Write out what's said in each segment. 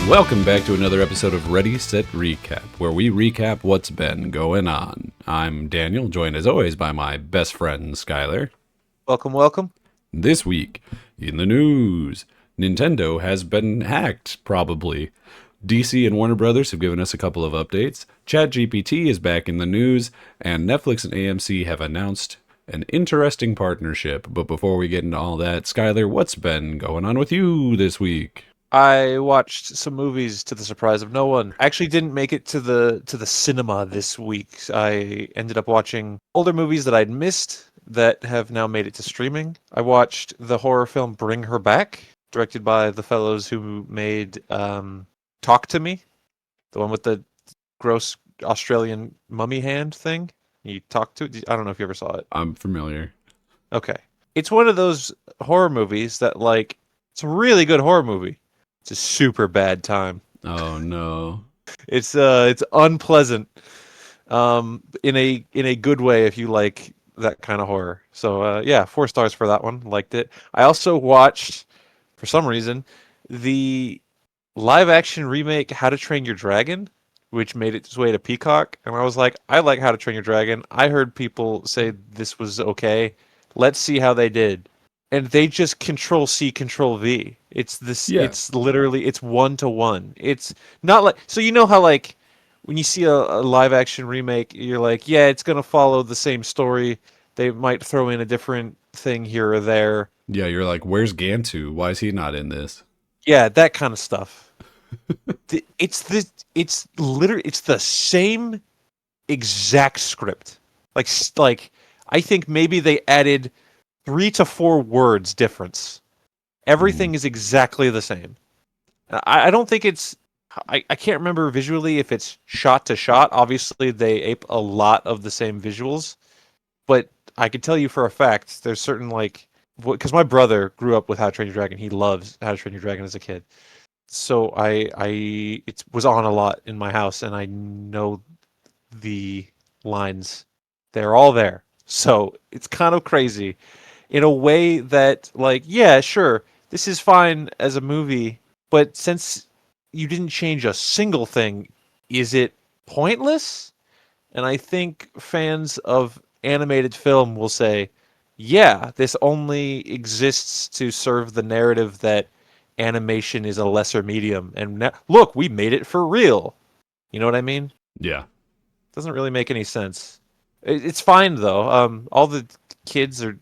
Welcome back to another episode of Ready, Set, Recap, where we recap what's been going on. I'm Daniel, joined as always by my best friend, Skyler. Welcome, welcome. This week, in the news, Nintendo has been hacked, probably. DC and Warner Brothers have given us a couple of updates. ChatGPT is back in the news, and Netflix and AMC have announced an interesting partnership. But before we get into all that, Skyler, what's been going on with you this week? I watched some movies to the surprise of no one. I actually didn't make it to the cinema this week. I ended up watching older movies that I'd missed that have now made it to streaming. I watched the horror film Bring Her Back, directed by the fellows who made Talk to Me, the one with the gross Australian mummy hand thing. You talk to it. I don't know if you ever saw it. I'm familiar. Okay. It's one of those horror movies that, like, it's a really good horror movie. It's a super bad time. Oh, no. It's unpleasant. In a good way if you like that kind of horror. So yeah, 4 stars for that one. Liked it. I also watched, for some reason, the live action remake How to Train Your Dragon, which made its way to Peacock, and I was like, I like How to Train Your Dragon. I heard people say this was okay. Let's see how they did. And they just Control C, Control V. It's this. Yeah. It's literally. It's 1-to-1. It's not like. So you know how, like, when you see a live action remake, you're like, yeah, it's gonna follow the same story. They might throw in a different thing here or there. Yeah, you're like, where's Gantu? Why is he not in this? Yeah, that kind of stuff. It's literally it's the same exact script. Like I think maybe they added 3 to 4 words difference. Everything is exactly the same. I don't think it's. I can't remember visually if it's shot to shot. Obviously, they ape a lot of the same visuals, but I can tell you for a fact there's certain, like, because my brother grew up with How to Train Your Dragon. He loves How to Train Your Dragon as a kid. So it was on a lot in my house, and I know the lines. They're all there. So it's kind of crazy in a way that, like, yeah, sure, this is fine as a movie, but since you didn't change a single thing, is it pointless? And I think fans of animated film will say, yeah, this only exists to serve the narrative that animation is a lesser medium. And look, we made it for real. You know what I mean? Yeah. Doesn't really make any sense. It's fine though. All the kids are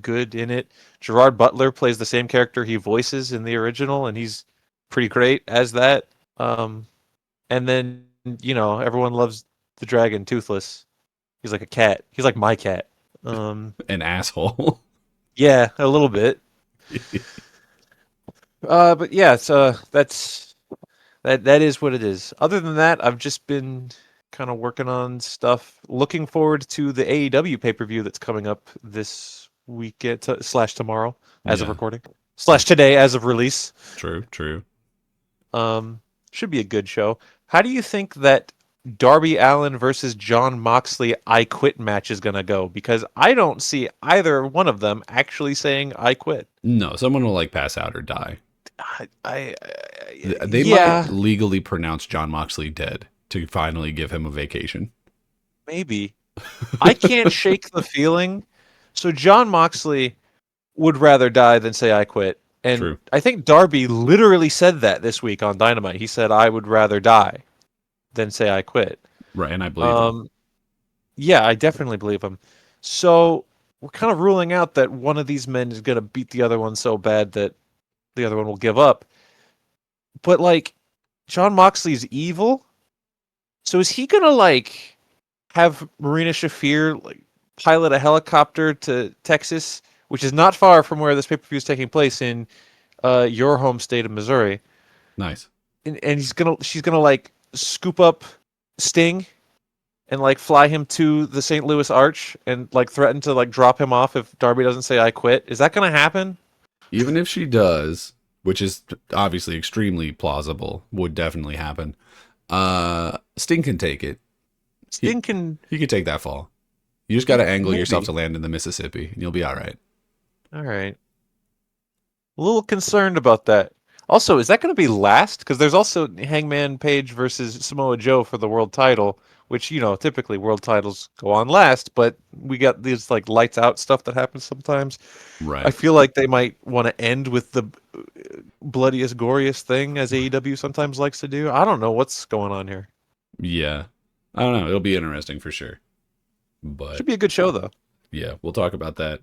good in it. Gerard Butler plays the same character he voices in the original, and he's pretty great as that. And then, everyone loves the dragon, Toothless. He's like a cat. He's like my cat. An asshole. Yeah, a little bit. But yeah, so that is what it is. Other than that, I've just been kind of working on stuff. Looking forward to the AEW pay-per-view that's coming up this weekend / tomorrow as of Yeah. recording / today as of release. True. Should be a good show. How do you think that Darby Allin versus John Moxley I Quit match is gonna go? Because I don't see either one of them actually saying I quit. No, someone will like pass out or die. I They yeah, might legally pronounce John Moxley dead to finally give him a vacation. maybe. I can't shake the feeling. So John Moxley would rather die than say I quit. And True. I think Darby literally said that this week on Dynamite. He said I would rather die than say I quit. Right, and I believe him. Yeah, I definitely believe him. So we're kind of ruling out that one of these men is going to beat the other one so bad that the other one will give up. But, like, John Moxley's evil. So is he going to, like, have Marina Shafir, like, pilot a helicopter to Texas, which is not far from where this pay-per-view is taking place in your home state of Missouri? Nice. And she's gonna like scoop up Sting and like fly him to the St. Louis Arch and like threaten to like drop him off if Darby doesn't say I quit. Is that gonna happen? Even if she does, which is obviously extremely plausible, would definitely happen. Sting can take it. Sting can. He could take that fall. You just got to angle Maybe. yourself to land in the Mississippi, and you'll be all right. All right. A little concerned about that. Also, is that going to be last? Because there's also Hangman Page versus Samoa Joe for the world title, which typically world titles go on last, but we got these like lights out stuff that happens sometimes. I Right. feel like they might want to end with the bloodiest, goriest thing, as AEW sometimes likes to do. I don't know what's going on here. Yeah. I don't know. It'll be interesting for sure. But Should be a good show though. yeah, we'll talk about that,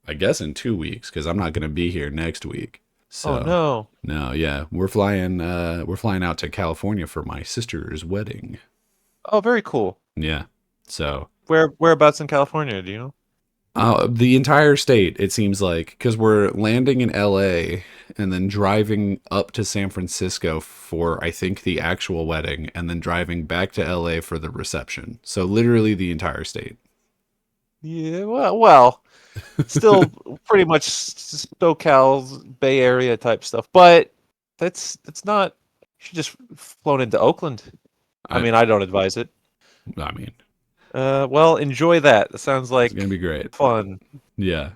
I guess, in 2 weeks because I'm not going to be here next week. Oh So, no. no, yeah, we're flying out to California for my sister's wedding. Oh, very cool. Yeah. So, Whereabouts in California? Do you know? the entire state, it seems like, because we're landing in LA and then driving up to San Francisco for, I think, the actual wedding, and then driving back to LA for the reception. So, literally the entire state. Yeah. Well, still pretty much SoCal's Bay Area type stuff, but that's not. You should just flown into Oakland. I I, mean, I don't advise it. I mean, Well, enjoy that. That sounds it's gonna like be great. fun. Yeah,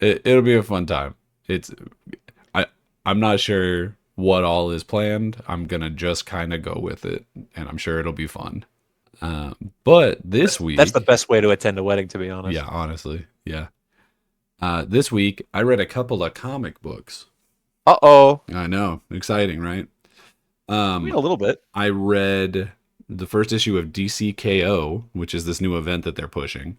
it'll be a fun time. I, I'm not sure what all is planned. I'm gonna just kind of go with it, and I'm sure it'll be fun. But this That's the week, best way to attend a wedding, to be honest. yeah, honestly, yeah. This week I read a couple of comic books. Uh-oh. I know, exciting, right? I mean, a little bit. I read the first issue of DCKO, which is this new event that they're pushing,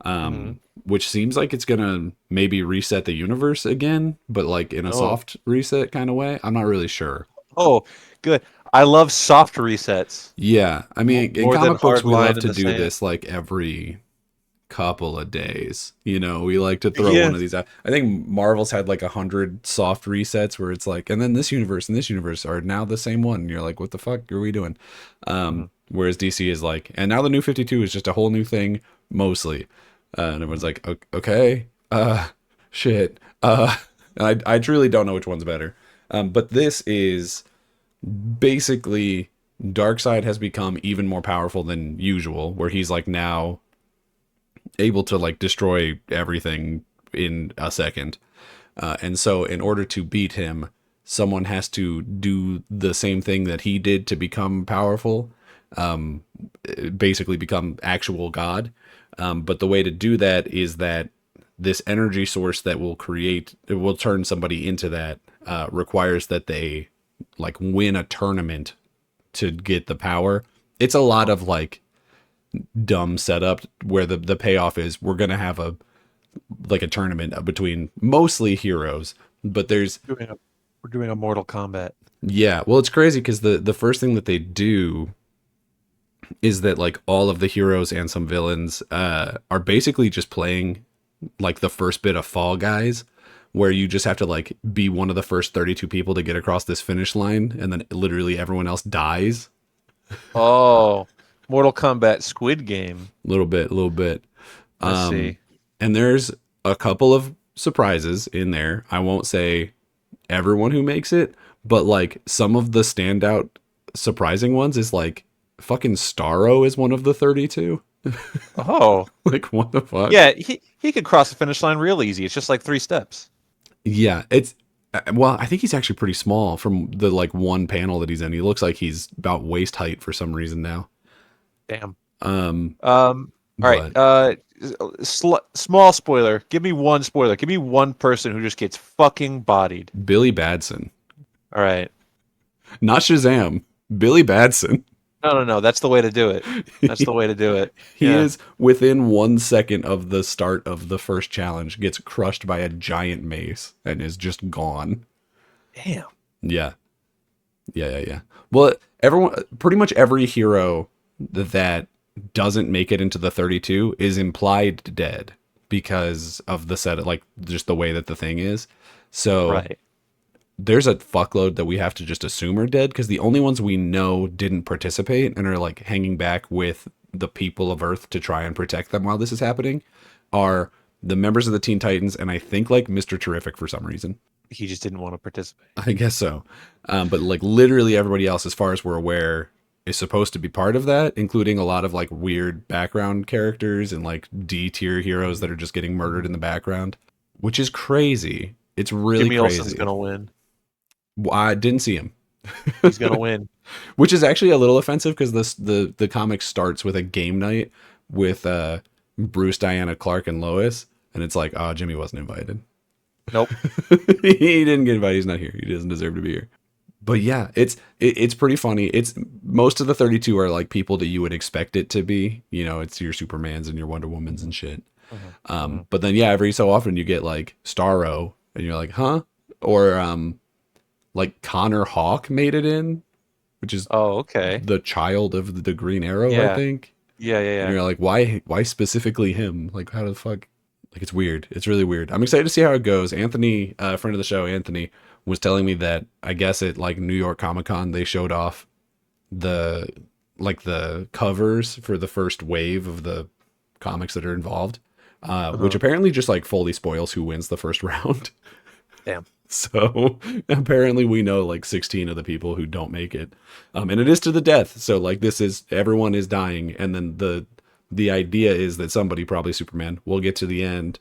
Mhm. which seems like it's gonna maybe reset the universe again, but like in a Oh. soft reset kind of way. I'm not really sure. Oh, good. I love soft resets Yeah, I mean, in more than comic books, hard we line love in to the do sand. this like every couple of days. We like to throw one Yeah. of these out. I think Marvel's had like 100 soft resets where it's like, and then this universe and this universe are now the same one. And you're like, what the fuck are we doing? Mhm. Whereas DC is like, and now the new 52 is just a whole new thing, mostly. And everyone's like, okay, shit. I truly don't know which one's better. But this is basically Darkseid has become even more powerful than usual, where he's like now able to like destroy everything in a second. And so, in order to beat him, someone has to do the same thing that he did to become powerful, basically become actual God. But the way to do that is that this energy source that will create, it will turn somebody into that, requires that they like win a tournament to get the power. It's a lot of like dumb setup where the payoff is we're gonna have a tournament between mostly heroes, but there's We're doing a Mortal Kombat. yeah, well, it's crazy because the first thing that they do is that like all of the heroes and some villains are basically just playing like the first bit of Fall Guys, where you just have to like be one of the first 32 people to get across this finish line, and then literally everyone else dies. Oh, Mortal Kombat Squid Game. A little bit. I see. And there's a couple of surprises in there. I won't say everyone who makes it, but like some of the standout surprising ones is like fucking Starro is one of the 32. Oh, Like what the fuck? yeah. He could cross the finish line real easy. It's just like 3 steps. Yeah, it's well, I think he's actually pretty small from the like one panel that he's in. He looks like he's about waist height for some reason now. Damn. Um, All right. but Small spoiler. Give me one spoiler. Give me one person who just gets fucking bodied. Billy Batson, All right. not Shazam, Billy Batson. No. That's the way to do it. That's the way to do it. He Yeah. is within 1 second of the start of the first challenge, gets crushed by a giant mace and is just gone. Damn. Yeah. Yeah. Well, pretty much every hero that doesn't make it into the 32 is implied dead because of the set, like just the way that the thing is. So Right. there's a fuckload that we have to just assume are dead because the only ones we know didn't participate and are like hanging back with the people of Earth to try and protect them while this is happening are the members of the Teen Titans and I think like Mr. Terrific for some reason. He just didn't want to participate. I guess so. But like literally everybody else, as far as we're aware, is supposed to be part of that, including a lot of like weird background characters and like D tier heroes that are just getting murdered in the background, which is crazy. It's really Jimmy Olsen's crazy. gonna win. I didn't see him. He's gonna win. Which is actually a little offensive because the comic starts with a game night with Bruce, Diana, Clark, and Lois, and it's like, oh, Jimmy wasn't invited. Nope. He didn't get invited. He's not here. He doesn't deserve to be here. But yeah, it's pretty funny. It's most of the 32 are like people that you would expect it to be. You know, it's your Supermans and your Wonder Womans and shit. But then yeah, every so often you get like Starro, and you're like, huh? Or like Connor Hawke made it in, which is Oh, okay. the child of the Green Arrow, I Yeah. think. Yeah, yeah, And yeah. you're like, why specifically him? Like, how the fuck? Like, it's weird. It's really weird. I'm excited to see how it goes. Anthony, a friend of the show, Anthony, was telling me that I guess at like New York Comic Con they showed off the the covers for the first wave of the comics that are involved, which apparently just like fully spoils who wins the first round. Damn. So apparently we know like 16 of the people who don't make it. And it is to the death. So like this is everyone is dying. And then the idea is that somebody, probably Superman, will get to the end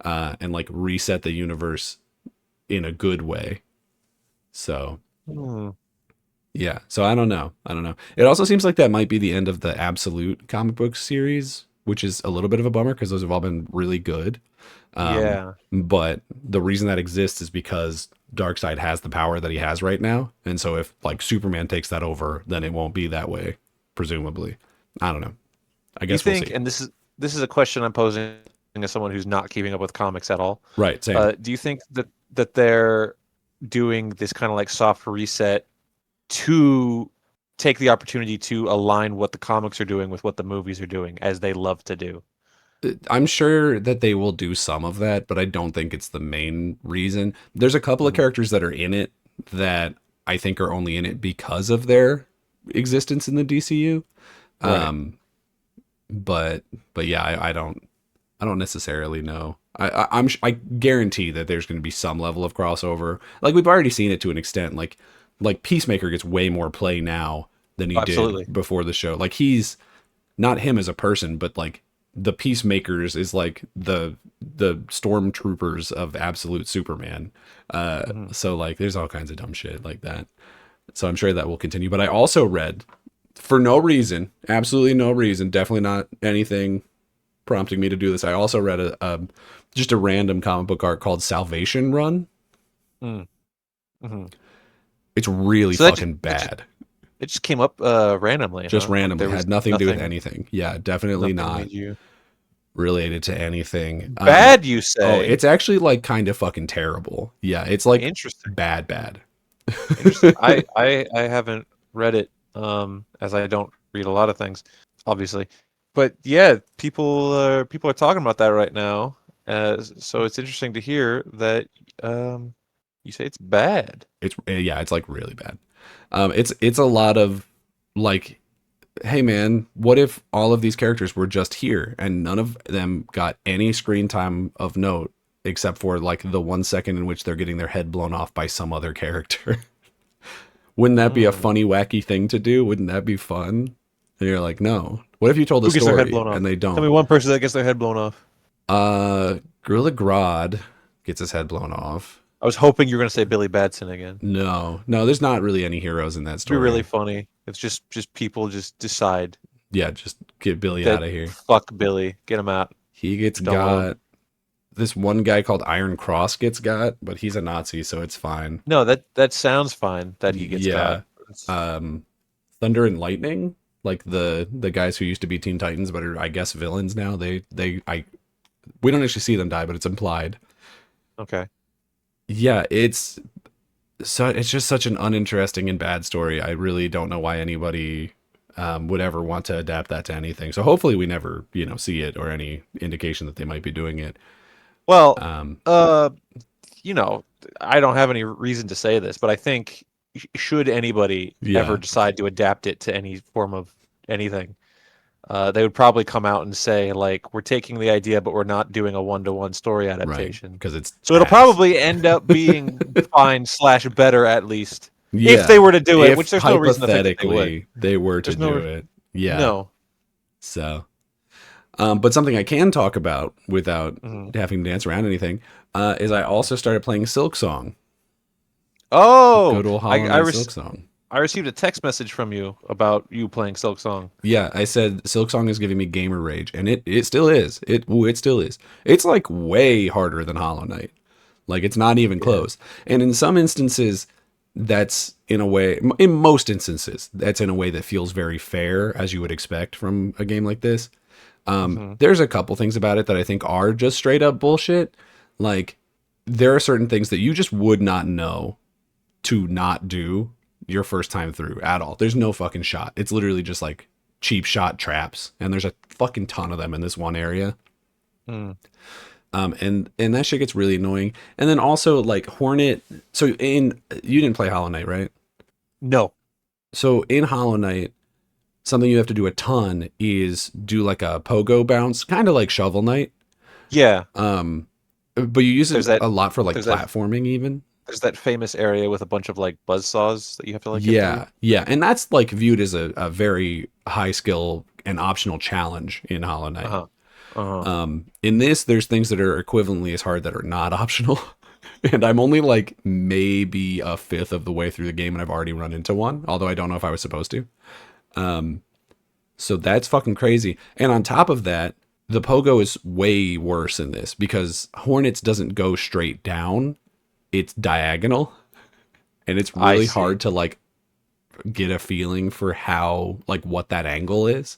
and like reset the universe in a good way. So yeah. So I don't know. It also seems like that might be the end of the Absolute comic book series, which is a little bit of a bummer because those have all been really good. Yeah. But the reason that exists is because Darkseid has the power that he has right now. And so if like Superman takes that over, then it won't be that way, presumably. I don't know. I You guess we'll think, see. and this is a question I'm posing as someone who's not keeping up with comics at all. Right. Same. Do you think that they're doing this kind of like soft reset to take the opportunity to align what the comics are doing with what the movies are doing, as they love to do? I'm sure that they will do some of that, but I don't think it's the main reason. There's a couple of characters that are in it that I think are only in it because of their existence in the DCU. Right. But yeah, I don't necessarily know. I guarantee that there's going to be some level of crossover. Like we've already seen it to an extent. Like Peacemaker gets way more play now than he Absolutely. did before the show. Like he's not him as a person, but like the Peacemakers is like the stormtroopers of Absolute Superman. So like there's all kinds of dumb shit like that. So I'm sure that will continue. But I also read, for no reason, absolutely no reason, definitely not anything prompting me to do this, I also read just a random comic book arc called Salvation Run. Mm-hmm. It's really So fucking bad. It just came up randomly. Just Huh? Like randomly. there was Had nothing to do with anything. Yeah, definitely nothing not made you related to anything. bad. You Oh, say? it's actually like kind of fucking terrible. Yeah, it's like Interesting. bad. Interesting. I haven't read it as I don't read a lot of things, obviously. But yeah, people are talking about that right now. So it's interesting to hear that you say it's bad. It's yeah, it's like really bad. It's a lot of like, hey man, what if all of these characters were just here and none of them got any screen time of note except for like the 1 second in which they're getting their head blown off by some other character? Wouldn't that be a funny, wacky thing to do? Wouldn't that be fun? And you're like, no. What if you told a Who gets their head story blown off? and they Tell me don't? one person that gets their head blown off. Gorilla Grodd gets his head blown off. I was hoping you were going to say Billy Batson again. No, there's not really any heroes in that It'd be story. really funny. It's just people just decide Yeah, just get Billy that out of here. fuck Billy, get him out. He gets Don't want got. This one guy called Iron Cross gets got, but he's a Nazi, so it's fine. No, that sounds fine that he gets Yeah. got. Thunder and Lightning, like the guys who used to be Teen Titans, but are I guess villains now. We don't actually see them die, but it's implied. Okay. Yeah, it's just such an uninteresting and bad story. I really don't know why anybody would ever want to adapt that to anything. So hopefully we never, see it or any indication that they might be doing it. Well, Um, I don't have any reason to say this, but I think should anybody Yeah. ever decide to adapt it to any form of anything, they would probably come out and say, like, we're taking the idea, but we're not doing a one-to-one story right, adaptation. because it's So it'll ass. probably end up being fine / better, at least, Yeah, if they were to do it, if which there's no reason to think that they would. hypothetically they were to There's no do re- it. Yeah. No. So, but something I can talk about without Mhm. having to dance around anything is I also started playing Silksong. Oh, Good old I Hollow I, Knight rec- Silksong. I received a text message from you about you playing Silksong. Yeah, I said Silksong is giving me gamer rage, and it still is. It still is. It's like way harder than Hollow Knight. Like it's not even Yeah. close. And in some instances, that's in a way. In most instances, that's in a way that feels very fair, as you would expect from a game like this. Hmm. There's a couple things about it that I think are just straight up bullshit. Like there are certain things that you just would not know to not do your first time through at all. There's no fucking shot. It's literally just like cheap shot traps, and there's a fucking ton of them in this one area. Mm. And that shit gets really annoying. And then also like Hornet. So in you didn't play Hollow Knight, right? No. So in Hollow Knight, something you have to do a ton is do like a pogo bounce, kind of like Shovel Knight. Yeah. But you use There's it that. a lot for like There's that. platforming even. There's that famous area with a bunch of like buzz saws that you have to like get through. Yeah, yeah, and that's like viewed as a very high skill and optional challenge in Hollow Uh Knight. huh. Uh huh. In this, there's things that are equivalently as hard that are not optional, and I'm only like maybe a fifth of the way through the game, and I've already run into one. Although I don't know if I was supposed to. So that's fucking crazy. And on top of that, the pogo is way worse in this because Hornets doesn't go straight down; it's diagonal, and it's I really see. hard to like get a feeling for how like what that angle is.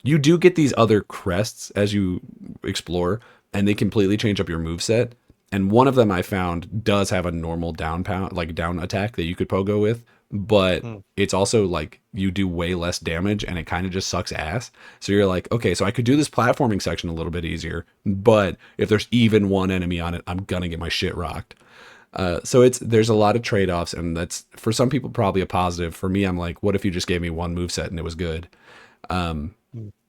You do get these other crests as you explore, and they completely change up your move set. And one of them I found does have a normal down pound, like down attack that you could pogo with, but Mm. it's also like you do way less damage, and it kind of just sucks ass. So you're like, okay, so I could do this platforming section a little bit easier, but if there's even one enemy on it, I'm gonna get my shit rocked. So there's a lot of trade offs, and that's for some people probably a positive. For me, I'm like, what if you just gave me one move set and it was good? Mm.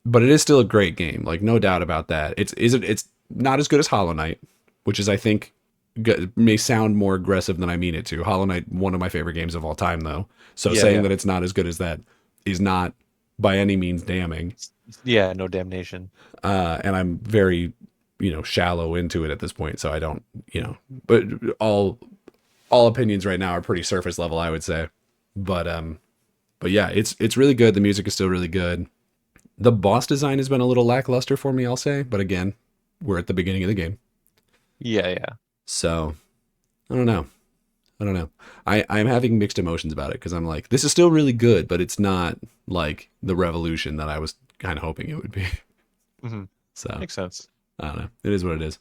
But it is still a great game, like no doubt about that. It's not as good as Hollow Knight, which is I think may sound more aggressive than I mean it to. Hollow Knight, one of my favorite games of all time, though. So Yeah. saying Yeah. that it's not as good as that is not by any means damning. Yeah. No damnation. And I'm very shallow into it at this point, so I don't but all opinions right now are pretty surface level, I would say. But yeah, it's really good. The music is still really good. The boss design has been a little lackluster for me, I'll say, but again, we're at the beginning of the game. Yeah. Yeah. So, I don't know. I don't know. I'm having mixed emotions about it because I'm like, this is still really good, but it's not like the revolution that I was kind of hoping it would be. Hmm. So, Makes sense. I don't know. It is what it is.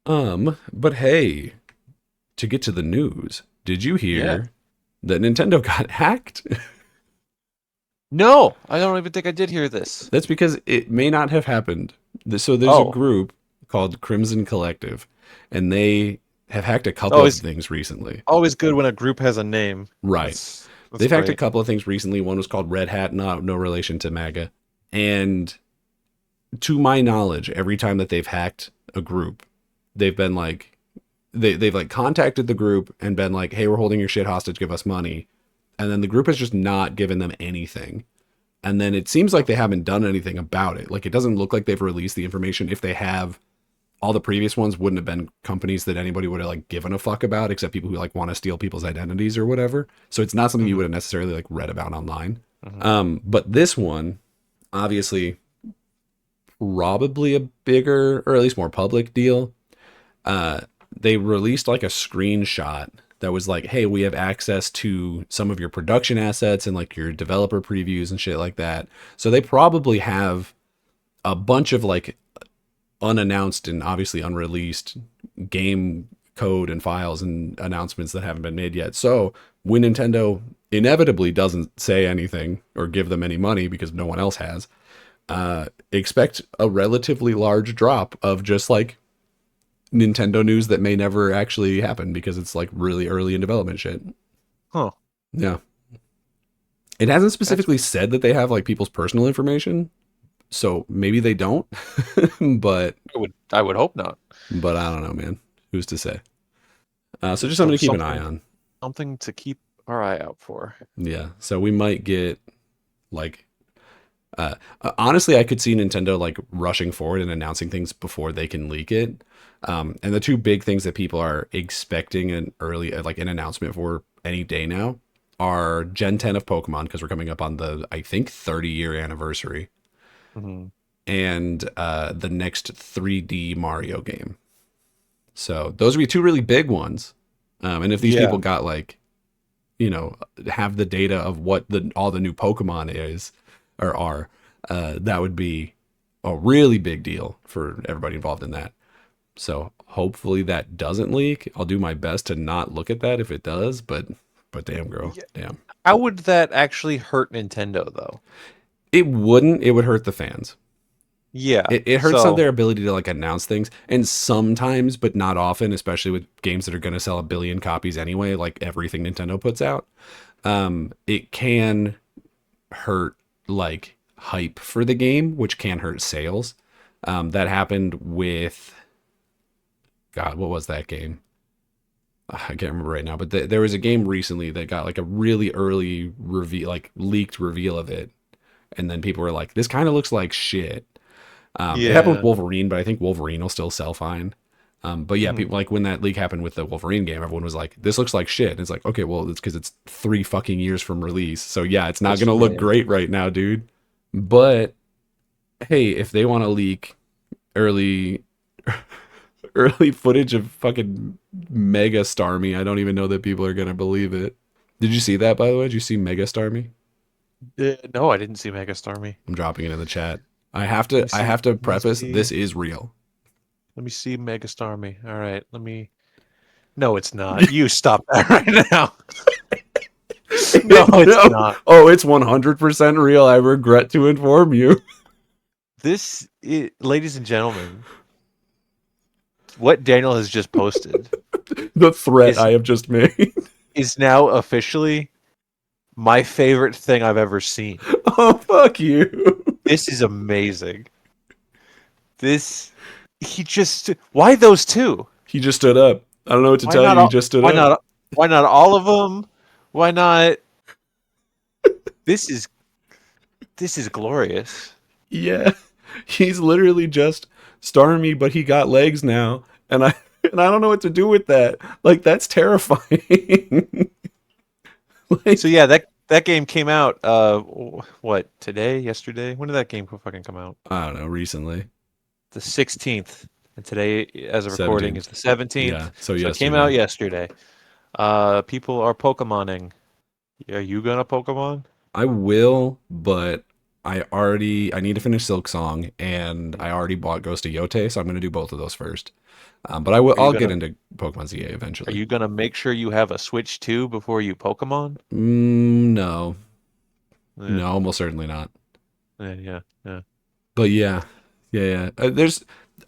But hey, to get to the news, did you Yeah. hear that Nintendo got hacked? No, I don't even think I did hear this. That's because it may not have happened. So there's a Oh. group called Crimson Collective, and they have hacked a couple of Always, things recently. always good when a group has a name. Right. That's They've hacked a great. couple of things recently. One was called Red Hat, no relation to MAGA. And to my knowledge, every time that they've hacked a group, they've been like, they've like contacted the group and been like, hey, we're holding your shit hostage, give us money. And then the group has just not given them anything. And then it seems like they haven't done anything about it. Like it doesn't look like they've released the information. If they have, all the previous ones wouldn't have been companies that anybody would have like given a fuck about, except people who like want to steal people's identities or whatever. So it's not something you Hmm. would have necessarily like read about online. Hmm. But this one, obviously, probably a bigger or at least more public deal. They released like a screenshot that was like, hey, we have access to some of your production assets and like your developer previews and shit like that. So they probably have a bunch of like unannounced and obviously unreleased game code and files and announcements that haven't been made yet. So when Nintendo inevitably doesn't say anything or give them any money because no one else has, expect a relatively large drop of just like Nintendo news that may never actually happen because it's like really early in development shit. Huh. Yeah. It hasn't That's specifically said that they have like people's personal information, so maybe they don't. but I would hope not. I don't know, man. Who's to say? So just So something to keep an eye something on. something to keep our eye out for. Yeah. So we might get like Honestly, I could see Nintendo like rushing forward and announcing things before they can leak it. And the two big things that people are expecting an early, like an announcement for any day now, are Gen 10 of Pokemon because we're coming up on the I think 30-year anniversary, Hmm. and the next 3D Mario game. So those would be two really big ones. And if these Yeah. people got like, have the data of what all the new Pokemon is or are, that would be a really big deal for everybody involved in that. So hopefully that doesn't leak. I'll do my best to not look at that if it does, but damn girl, Yeah. damn. How would that actually hurt Nintendo though? It wouldn't. It would hurt the fans. Yeah. It hurts on So their ability to like announce things, and sometimes, but not often, especially with games that are going to sell a billion copies anyway, like everything Nintendo puts out. It can hurt like hype for the game, which can hurt sales. That happened with God, what was that game? I can't remember right now, but there was a game recently that got like a really early reveal, like leaked reveal of it, and then people were like, "This kind of looks like shit." It happened with yeah. Wolverine, but I think Wolverine will still sell fine. But yeah, Mhm. people like when that leak happened with the Wolverine game, everyone was like, "This looks like shit." And it's like, okay, well, it's because it's 3 fucking years from release, so yeah, it's not That's gonna look yeah. great right now, dude. But hey, if they want to leak early, early footage of fucking Mega Starmie, I don't even know that people are gonna believe it. Did you see that, by the way? Did you see Mega Starmie? No, I didn't see Mega Stormy. I'm dropping it in the chat. I have Let to. me I see. have to Let me preface. This see. is real. Let me see Mega Stormy. All right. Let me. No, it's not. You stop that right now. No, it's No. not. Oh, it's 100% real. I regret to inform you. Ladies and gentlemen, what Daniel has just posted The threat is I have just made. is now officially my favorite thing I've ever seen. Oh, fuck you. This is amazing. This he just why those two? He just stood up. I don't know what to Why tell not you. He all? just stood Why up. not? Why not all of them? Why not? This is this is glorious. Yeah. He's literally just Starmie, but he got legs now. And I don't know what to do with that. Like, that's terrifying. So Like, yeah, that game came out. What today? Yesterday? When did that game fucking come out? I don't know, recently. The 16th, and today, as of recording, is 17th. the Yeah. 17th. So So it came out yesterday. yesterday. People are Pokemoning. Are you gonna Pokemon? I will, but I need to finish Silksong, and I already bought Ghost of Yote, so I'm gonna do both of those first. But Are you I'll get gonna into Pokemon ZA Are eventually. you gonna make sure you have a Switch 2 before you Pokemon? No, Yeah, no, almost certainly not. yeah, yeah. But yeah, yeah, yeah.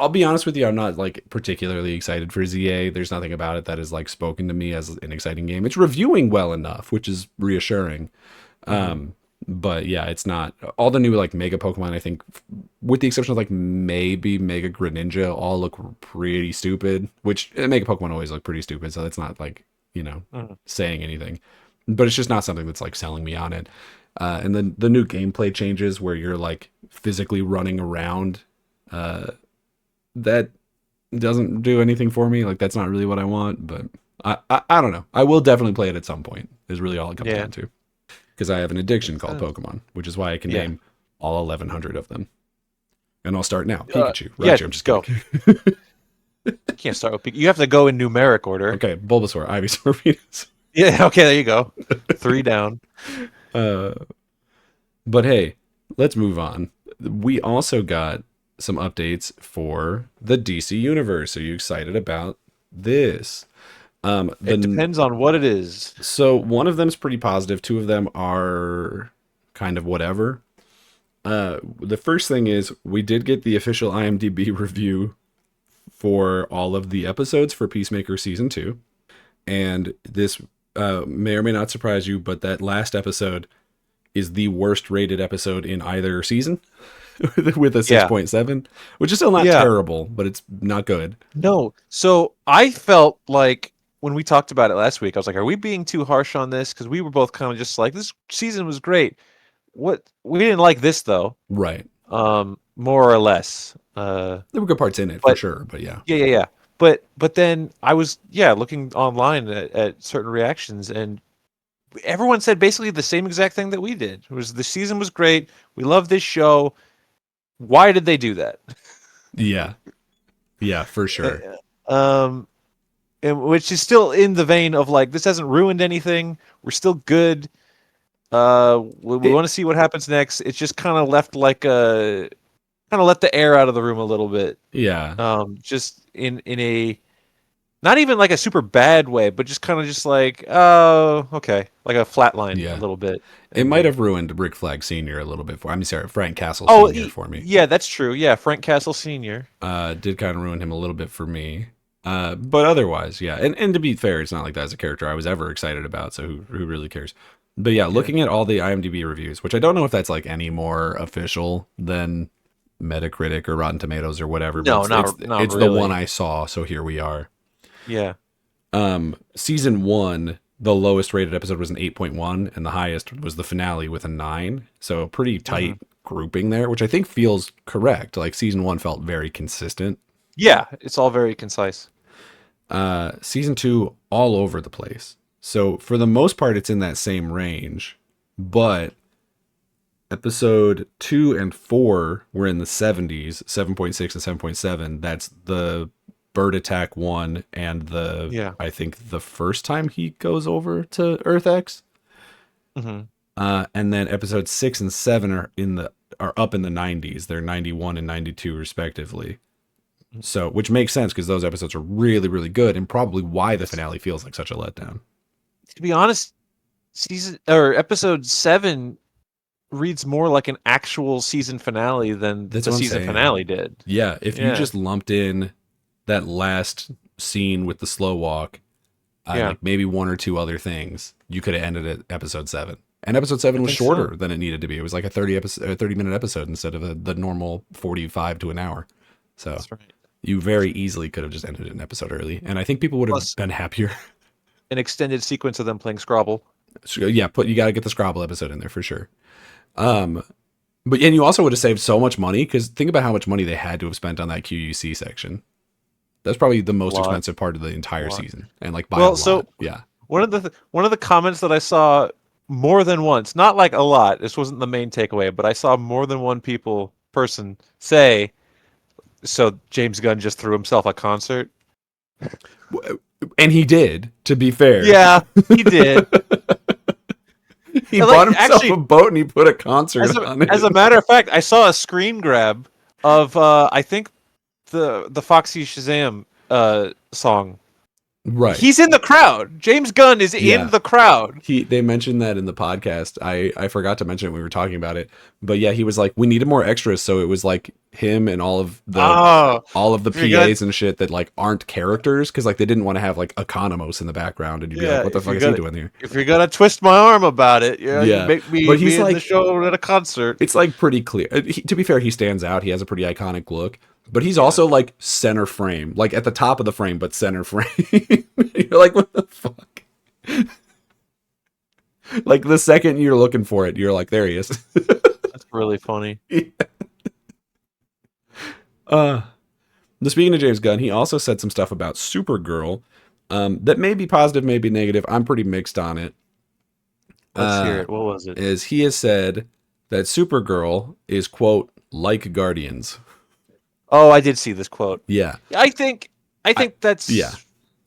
I'll be honest with you, I'm not like particularly excited for ZA. There's nothing about it that has like spoken to me as an exciting game. It's reviewing well enough, which is reassuring. Hmm. But yeah, it's not all the new like Mega Pokemon. I think, with the exception of like maybe Mega Greninja, all look pretty stupid. Which Mega Pokemon always look pretty stupid, so that's not like Hmm. saying anything. But it's just not something that's like selling me on it. And then the new gameplay changes where you're like physically running around. That doesn't do anything for me. Like that's not really what I want. But I don't know. I will definitely play it at some point. Is really all it comes Yeah, down to, because I have an addiction makes called sense. Pokemon, which is why I can Yeah, name all 1,100 of them. And I'll start now. Pikachu, yeah. Raichu. I'm just Go. kidding. You can't start with you have to go in numeric order. Okay, Bulbasaur, Ivysaur, Venusaur. Yeah. Okay. There you go. Three down. Uh, but hey, let's move on. We also got some updates for the DC universe. Are you excited about this? It The depends on what it is. So one of them is pretty positive. Two of them are kind of whatever. The first thing is we did get the official IMDb review for all of the episodes for Peacemaker season 2, and this may or may not surprise you, but that last episode is the worst rated episode in either season with a Yeah. 6.7, which is still not Yeah. terrible, but it's not good. No. So I felt like when we talked about it last week, I was like, are we being too harsh on this? Because we were both kind of just like, this season was great. what we didn't like this though. Right. More or less. There were good parts in it for But sure, but yeah. yeah. But then I was looking online at certain reactions, and everyone said basically the same exact thing that we did. It was the season was great. We love this show. Why did they do that? Yeah. Yeah, for sure. Um, and which is still in the vein of like this hasn't ruined anything. We're still good. We It, want to see what happens next. It's just kind of left like a kind of let the air out of the room a little bit. yeah. Just in a not even like a super bad way, but just kind of just like, oh, okay, like a flat line a Yeah. little bit. It And might then, have ruined Rick Flag Sr. a little bit for I'm sorry, Frank Castle oh, Sr. for me. yeah, that's true. Yeah, Frank Castle Sr. Did kind of ruin him a little bit for me. But otherwise, yeah. And to be fair, it's not like that's a character I was ever excited about, so who really cares? But yeah, Yeah. looking at all the IMDb reviews, which I don't know if that's like any more official than Metacritic or Rotten Tomatoes or whatever, but No, not it's the one really. I saw, so here we are. Yeah. Season 1, the lowest rated episode was an 8.1 and the highest was the finale with a 9. So pretty tight grouping there, which I think feels correct. Like season 1 felt very consistent. Yeah, it's all very concise. Season 2 all over the place. So for the most part it's in that same range, but episode 2 and 4 were in the 70s, 7.6 and 7.7. That's the bird attack one and Yeah. I think the first time he goes over to Earth X. Hmm. And then episodes 6 and 7 are up in the 90s. They're 91 and 92 respectively. So, which makes sense because those episodes are really, really good, and probably why the finale feels like such a letdown. To be honest, season or episode 7 reads more like an actual season finale than That's the what I'm season saying. finale did. Yeah, if you Yeah. just lumped in that last scene with the slow walk, Yeah. like maybe one or two other things, you could have ended at episode 7. And episode 7 was think so. shorter than it needed to be. It was like a 30-minute episode instead of the normal 45 to an hour. So That's right. you very easily could have just ended an episode early, and I think people would have Plus- been happier. An extended sequence of them playing Scrabble. So, yeah, you got to get the Scrabble episode in there for sure. But and you also would have saved so much money because think about how much money they had to have spent on that QUC section. That's probably the most Lot. expensive part of the entire season, and like by Well, a lot. so- Yeah, One of the comments that I saw more than once, not like a lot. This wasn't the main takeaway, but I saw more than one person say, "So James Gunn just threw himself a concert." and he did. To be fair, Yeah, he did. he Like, bought himself actually, a boat and he put a concert on it. As a matter of fact, I saw a screen grab of I think the Foxy Shazam song. Right. He's in the crowd. James Gunn is Yeah. in the crowd. They mentioned that in the podcast. I forgot to mention it when we were talking about it. But yeah, he was like, we needed more extras, so it was like him and all of the If you're PAs and shit that like aren't characters because like they didn't want to have like Economos in the background and you'd be Yeah, like, what the if fuck you're is he gonna- doing here? If you're gonna twist my arm about it, Yeah. you make me But he's be in the like- show at a concert. It's like pretty clear. To be fair, he stands out. He has a pretty iconic look, but he's also like center frame, like at the top of the frame, but center frame. You're like, what the fuck? Like the second you're looking for it, you're like, there he is. That's really funny. Speaking of James Gunn, he also said some stuff about Supergirl that may be positive, maybe negative. I'm pretty mixed on it. Let's hear it. What was it? Is he has said that Supergirl is, quote, like Guardians. Oh, I did see this quote. Yeah. I think that's yeah.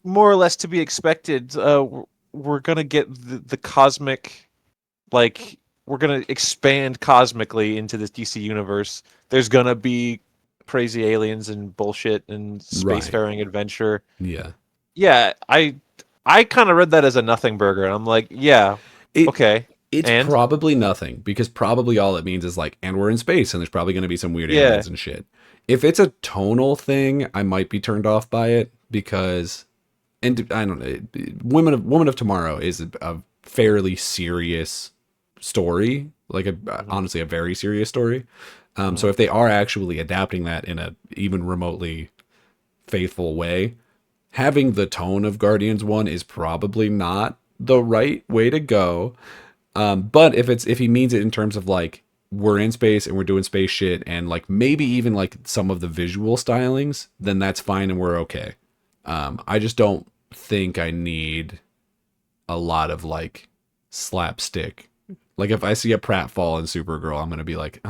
more or less to be expected. We're gonna get the cosmic, like we're gonna expand cosmically into this DC universe. There's gonna be crazy aliens and bullshit and spacefaring adventure. Yeah. Yeah, I kind of read that as a nothing burger, and I'm like, yeah, okay. It's probably nothing because probably all it means is like, and we're in space and there's probably going to be some weird aliens and shit. If it's a tonal thing, I might be turned off by it because, and I don't know, Woman of Tomorrow is a fairly serious story, like honestly a very serious story. So if they are actually adapting that in a even remotely faithful way, having the tone of Guardians 1 is probably not the right way to go. But if he means it in terms of like we're in space and we're doing space shit and like maybe even like some of the visual stylings, then that's fine and we're okay. I just don't think I need a lot of like slapstick. Like if I see a pratfall in Supergirl, I'm gonna be like,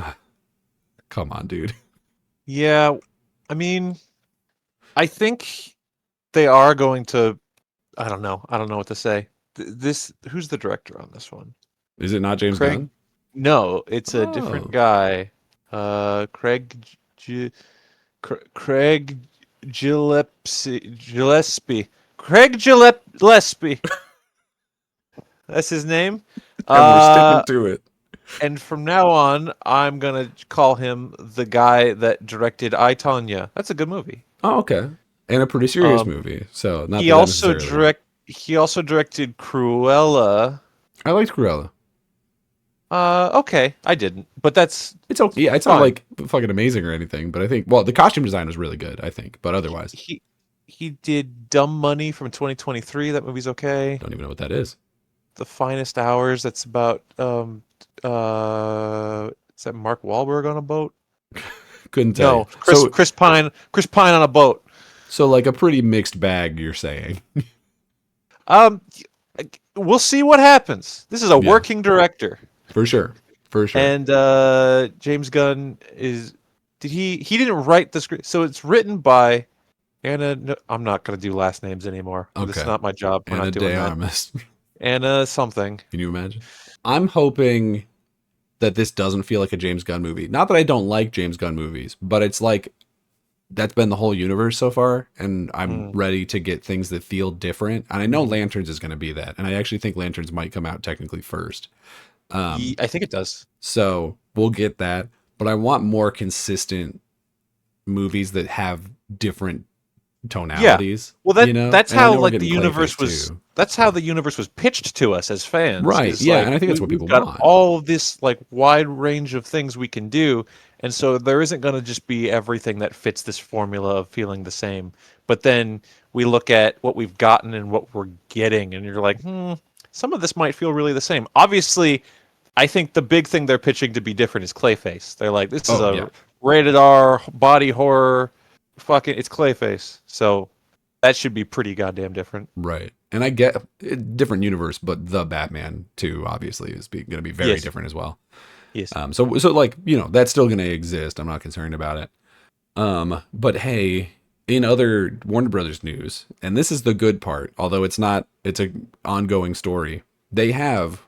come on, dude. Yeah, I mean, I think they are going to. I don't know. I don't know what to say. This who's the director on this one? Is it not James Craig? Gunn? No, it's a different Oh, guy. Craig Craig Gillespie. Craig Gillespie. That's his name. and we're Uh, sticking to it. and from now on, I'm gonna call him the guy that directed I, Tonya. That's a good movie. Oh, okay. And a pretty serious Um, movie. So not he that also necessarily. direct. He also directed Cruella. I liked Cruella. Okay, I didn't, but that's It's okay. Yeah, it's not fine. like fucking amazing or anything, but I think well, the costume design was really good. I think, but He otherwise, he, he did Dumb Money from 2023. That movie's okay. don't even know what that is. The Finest Hours. That's about is that Mark Wahlberg on a boat? Couldn't tell you. No, Chris Pine on a boat. So like a pretty mixed bag, you're saying. Um, we'll see what happens. This is a Yeah, working director, for sure, for sure. and James Gunn is. Did he didn't write the script, so it's written by Anna. No, I'm not gonna do last names anymore. This is Okay, not my job. We're Anna not de doing that. Armas. Anna something. Can you imagine? I'm hoping that this doesn't feel like a James Gunn movie. Not that I don't like James Gunn movies, but it's like that's been the whole universe so far, and I'm Mm. ready to get things that feel different. And I know Lanterns is going to be that, and I actually think Lanterns might come out technically first. I think it does. So we'll get that, but I want more consistent movies that have different Yeah. tonalities. Well, You know, that's and I how know we're like the getting universe Clayface was. too. That's how the universe was pitched to us as fans. Right? Is Yeah, like and I think that's what we've people got want. all of this like wide range of things we can do, and so there isn't going to just be everything that fits this formula of feeling the same. But then we look at what we've gotten and what we're getting, and you're like, some of this might feel really the same. Obviously, I think the big thing they're pitching to be different is Clayface. They're like, this is Oh yeah, a rated R body horror, fucking, it's Clayface. So that should be pretty goddamn different. right. And I get different universe, but the Batman too obviously is going to be very Yes, different as well. yes, So like that's still going to exist. I'm not concerned about it. But hey, in other Warner Brothers news, and this is the good part, although it's not, it's a ongoing story. They have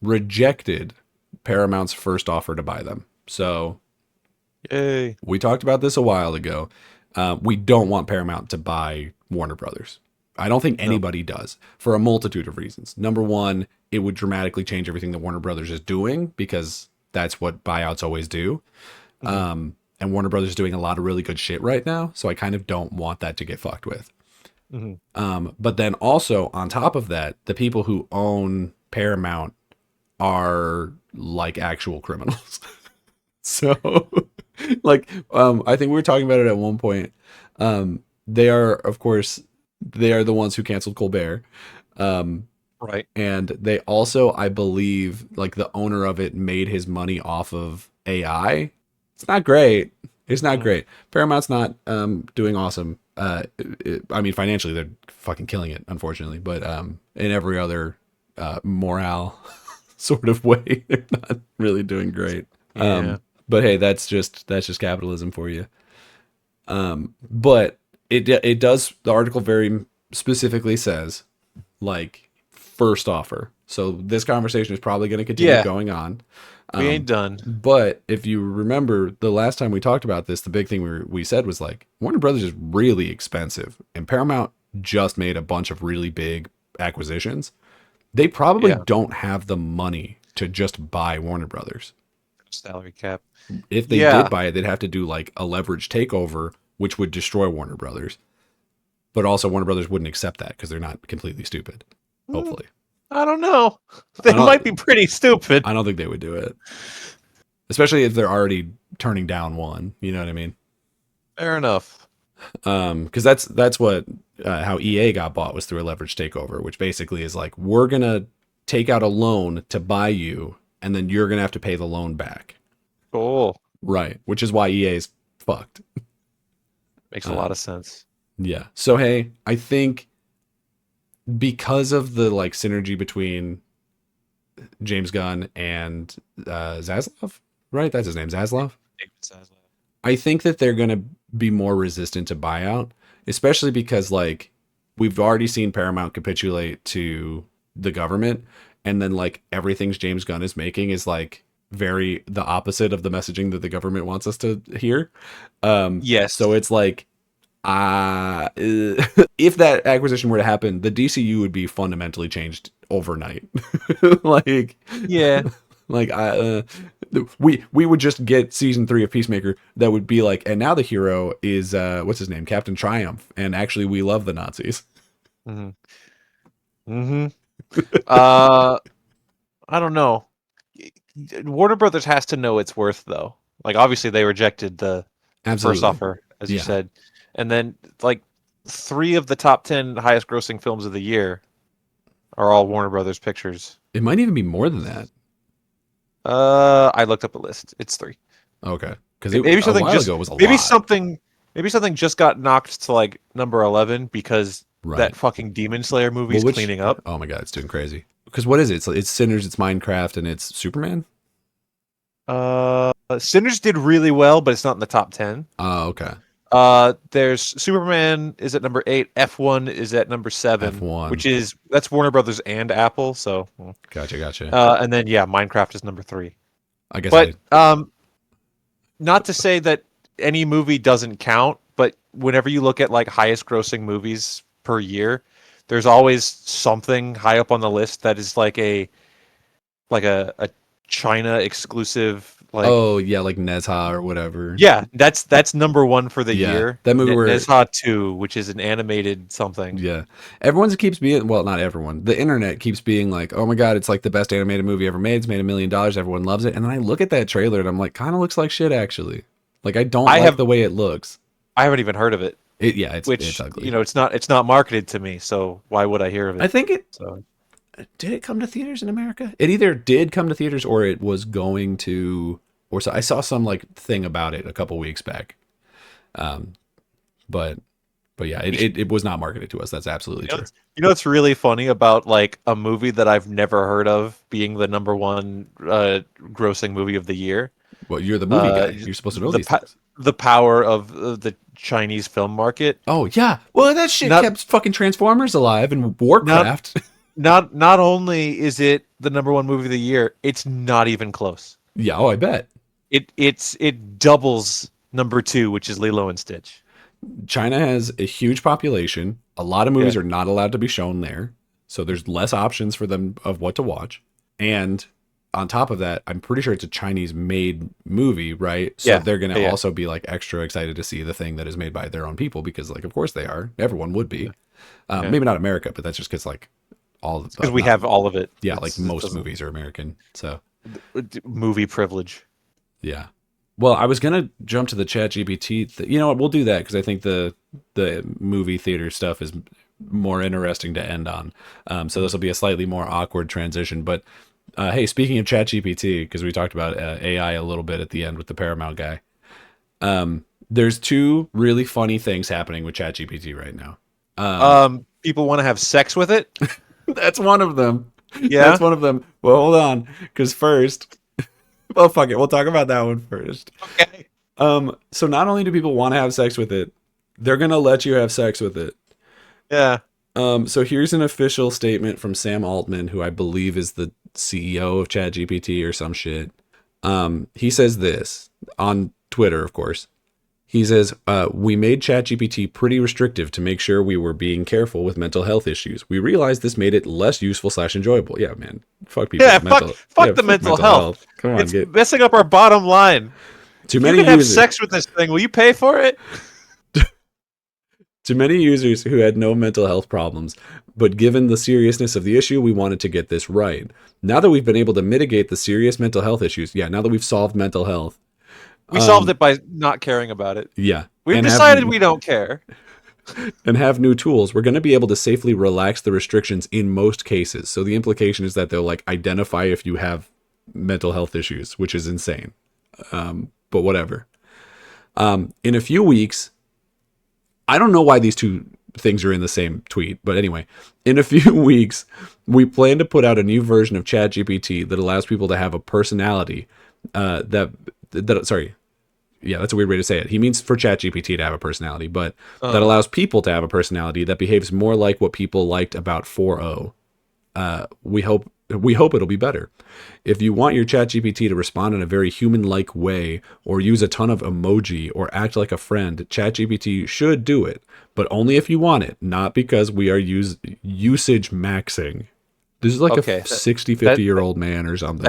rejected Paramount's first offer to buy them. So yay. we talked about this a while ago. We don't want Paramount to buy Warner Brothers. I don't think No. anybody does for a multitude of reasons. Number one, it would dramatically change everything that Warner Brothers is doing because that's what buyouts always do. Mhm. And Warner Brothers is doing a lot of really good shit right now. So I kind of don't want that to get fucked with. Mhm. But then also on top of that, the people who own Paramount are like actual criminals. So like I think we were talking about it at one point. They are of course they are the ones who canceled Colbert. Right. And they also, I believe, like the owner of it made his money off of AI. It's not great. It's not Mm. great. Paramount's not doing awesome. I mean, financially, they're fucking killing it, unfortunately. But in every other morale sort of way, they're not really doing great. Yeah. But hey, that's just capitalism for you. But it does. The article very specifically says like first offer. So this conversation is probably going to continue Yeah. going on. We ain't done. But if you remember the last time we talked about this, the big thing we said was like Warner Brothers is really expensive, and Paramount just made a bunch of really big acquisitions. They probably Yeah. don't have the money to just buy Warner Brothers. Salary cap. If they Yeah. did buy it, they'd have to do like a leverage takeover, which would destroy Warner Brothers. But also Warner Brothers wouldn't accept that because they're not completely stupid. Hopefully. I don't know. They I don't- might be pretty stupid. I don't think they would do it. Especially if they're already turning down one. You know what I mean? Fair enough. Because that's what how EA got bought was through a leverage takeover, which basically is like we're gonna take out a loan to buy you, and then you're gonna have to pay the loan back. Cool. Right, which is why EA is fucked. Makes a lot of sense. Yeah. So hey, I think because of the like synergy between James Gunn and Zaslav, right? That's his name, Zaslav. I think that they're gonna be more resistant to buyout, especially because like we've already seen Paramount capitulate to the government, and then like everything James Gunn is making is like very the opposite of the messaging that the government wants us to hear. Yes. So it's like, if that acquisition were to happen, the DCU would be fundamentally changed overnight. Like, Yeah. like we would just get season 3 of Peacemaker that would be like, and now the hero is what's his name, Captain Triumph, and actually we love the Nazis. I don't know. Warner Brothers has to know its worth, though. Like, obviously, they rejected the first offer, as you said, and then like 3 of the top 10 highest grossing films of the year are all Warner Brothers pictures. It might even be more than that. I looked up a list. It's 3. Okay, because maybe something a while just ago was a maybe lot. maybe something just got knocked to like number 11 because that fucking Demon Slayer movie is cleaning up. Oh my god, it's doing crazy. Because what is it? It's Sinners, it's Minecraft, and it's Superman. Sinners did really well, but it's not in the top 10. Oh, okay. There's Superman is at number 8. F1 is at number 7. F1, that's Warner Brothers and Apple. So gotcha. And then Minecraft is number 3. I guess. But not to say that any movie doesn't count, but whenever you look at like highest grossing movies per year, there's always something high up on the list that is like a China exclusive. Like, oh yeah, like Nezha or whatever. Yeah, that's number 1 for the year. That movie where Nezha 2, which is an animated something. Yeah, everyone keeps being, well, not everyone. The internet keeps being like, oh my god, it's like the best animated movie ever made. It's made $1 million. Everyone loves it. And then I look at that trailer and I'm like, kind of looks like shit actually. Like I don't like the way it looks. I haven't even heard of it. It's ugly. It's not marketed to me, so why would I hear of it? I think did it come to theaters in America? It either did come to theaters or it was going to, or so I saw some like thing about it a couple weeks back. But yeah, it was not marketed to us. That's absolutely true. You know what's really funny about like a movie that I've never heard of being the number 1 grossing movie of the year? Well, you're the movie guy. You're supposed to know these things. The power of the Chinese film market. Oh yeah, well that shit kept fucking Transformers alive and Warcraft. Not only is it the number 1 movie of the year, it's not even close. Yeah, I bet. It doubles number 2, which is Lilo and Stitch. China has a huge population. A lot of movies are not allowed to be shown there, so there's less options for them of what to watch. And on top of that, I'm pretty sure it's a Chinese-made movie, right? So they're going to also be like extra excited to see the thing that is made by their own people because, like, of course they are. Everyone would be. Maybe not America, but that's just because, like, all because we have all of it. Yeah, like most movies are American. So movie privilege. Yeah. Well, I was gonna jump to the ChatGPT. You know what? We'll do that because I think the movie theater stuff is more interesting to end on. So this will be a slightly more awkward transition. But hey, speaking of ChatGPT, because we talked about AI a little bit at the end with the Paramount guy, there's 2 really funny things happening with ChatGPT right now. People want to have sex with it. That's one of them. Yeah, that's one of them. Well, hold on, because first. Well, fuck it. We'll talk about that one first. Okay. So not only do people want to have sex with it, they're going to let you have sex with it. Yeah. So here's an official statement from Sam Altman, who I believe is the CEO of ChatGPT or some shit. He says this on Twitter, of course. He says, we made ChatGPT pretty restrictive to make sure we were being careful with mental health issues. We realized this made it less useful / enjoyable. Yeah, man. Fuck people. Yeah, fuck the mental health. Come on, it's messing up our bottom line. Too many users have sex with this thing. Will you pay for it? To many users who had no mental health problems, but given the seriousness of the issue, we wanted to get this right. Now that we've been able to mitigate the serious mental health issues, now that we've solved mental health, we solved it by not caring about it. Yeah. We've decided we don't care. and have new tools, we're going to be able to safely relax the restrictions in most cases. So the implication is that they'll like identify if you have mental health issues, which is insane. But whatever. In a few weeks, I don't know why these two things are in the same tweet, but anyway, in a few weeks, we plan to put out a new version of ChatGPT that allows people to have a personality. Sorry, yeah, that's a weird way to say it. He means for ChatGPT to have a personality, but that allows people to have a personality that behaves more like what people liked about 4.0. We hope it'll be better. If you want your ChatGPT to respond in a very human-like way, or use a ton of emoji, or act like a friend, ChatGPT should do it, but only if you want it, not because we are usage maxing. This is like a 60, 50-year-old man or something.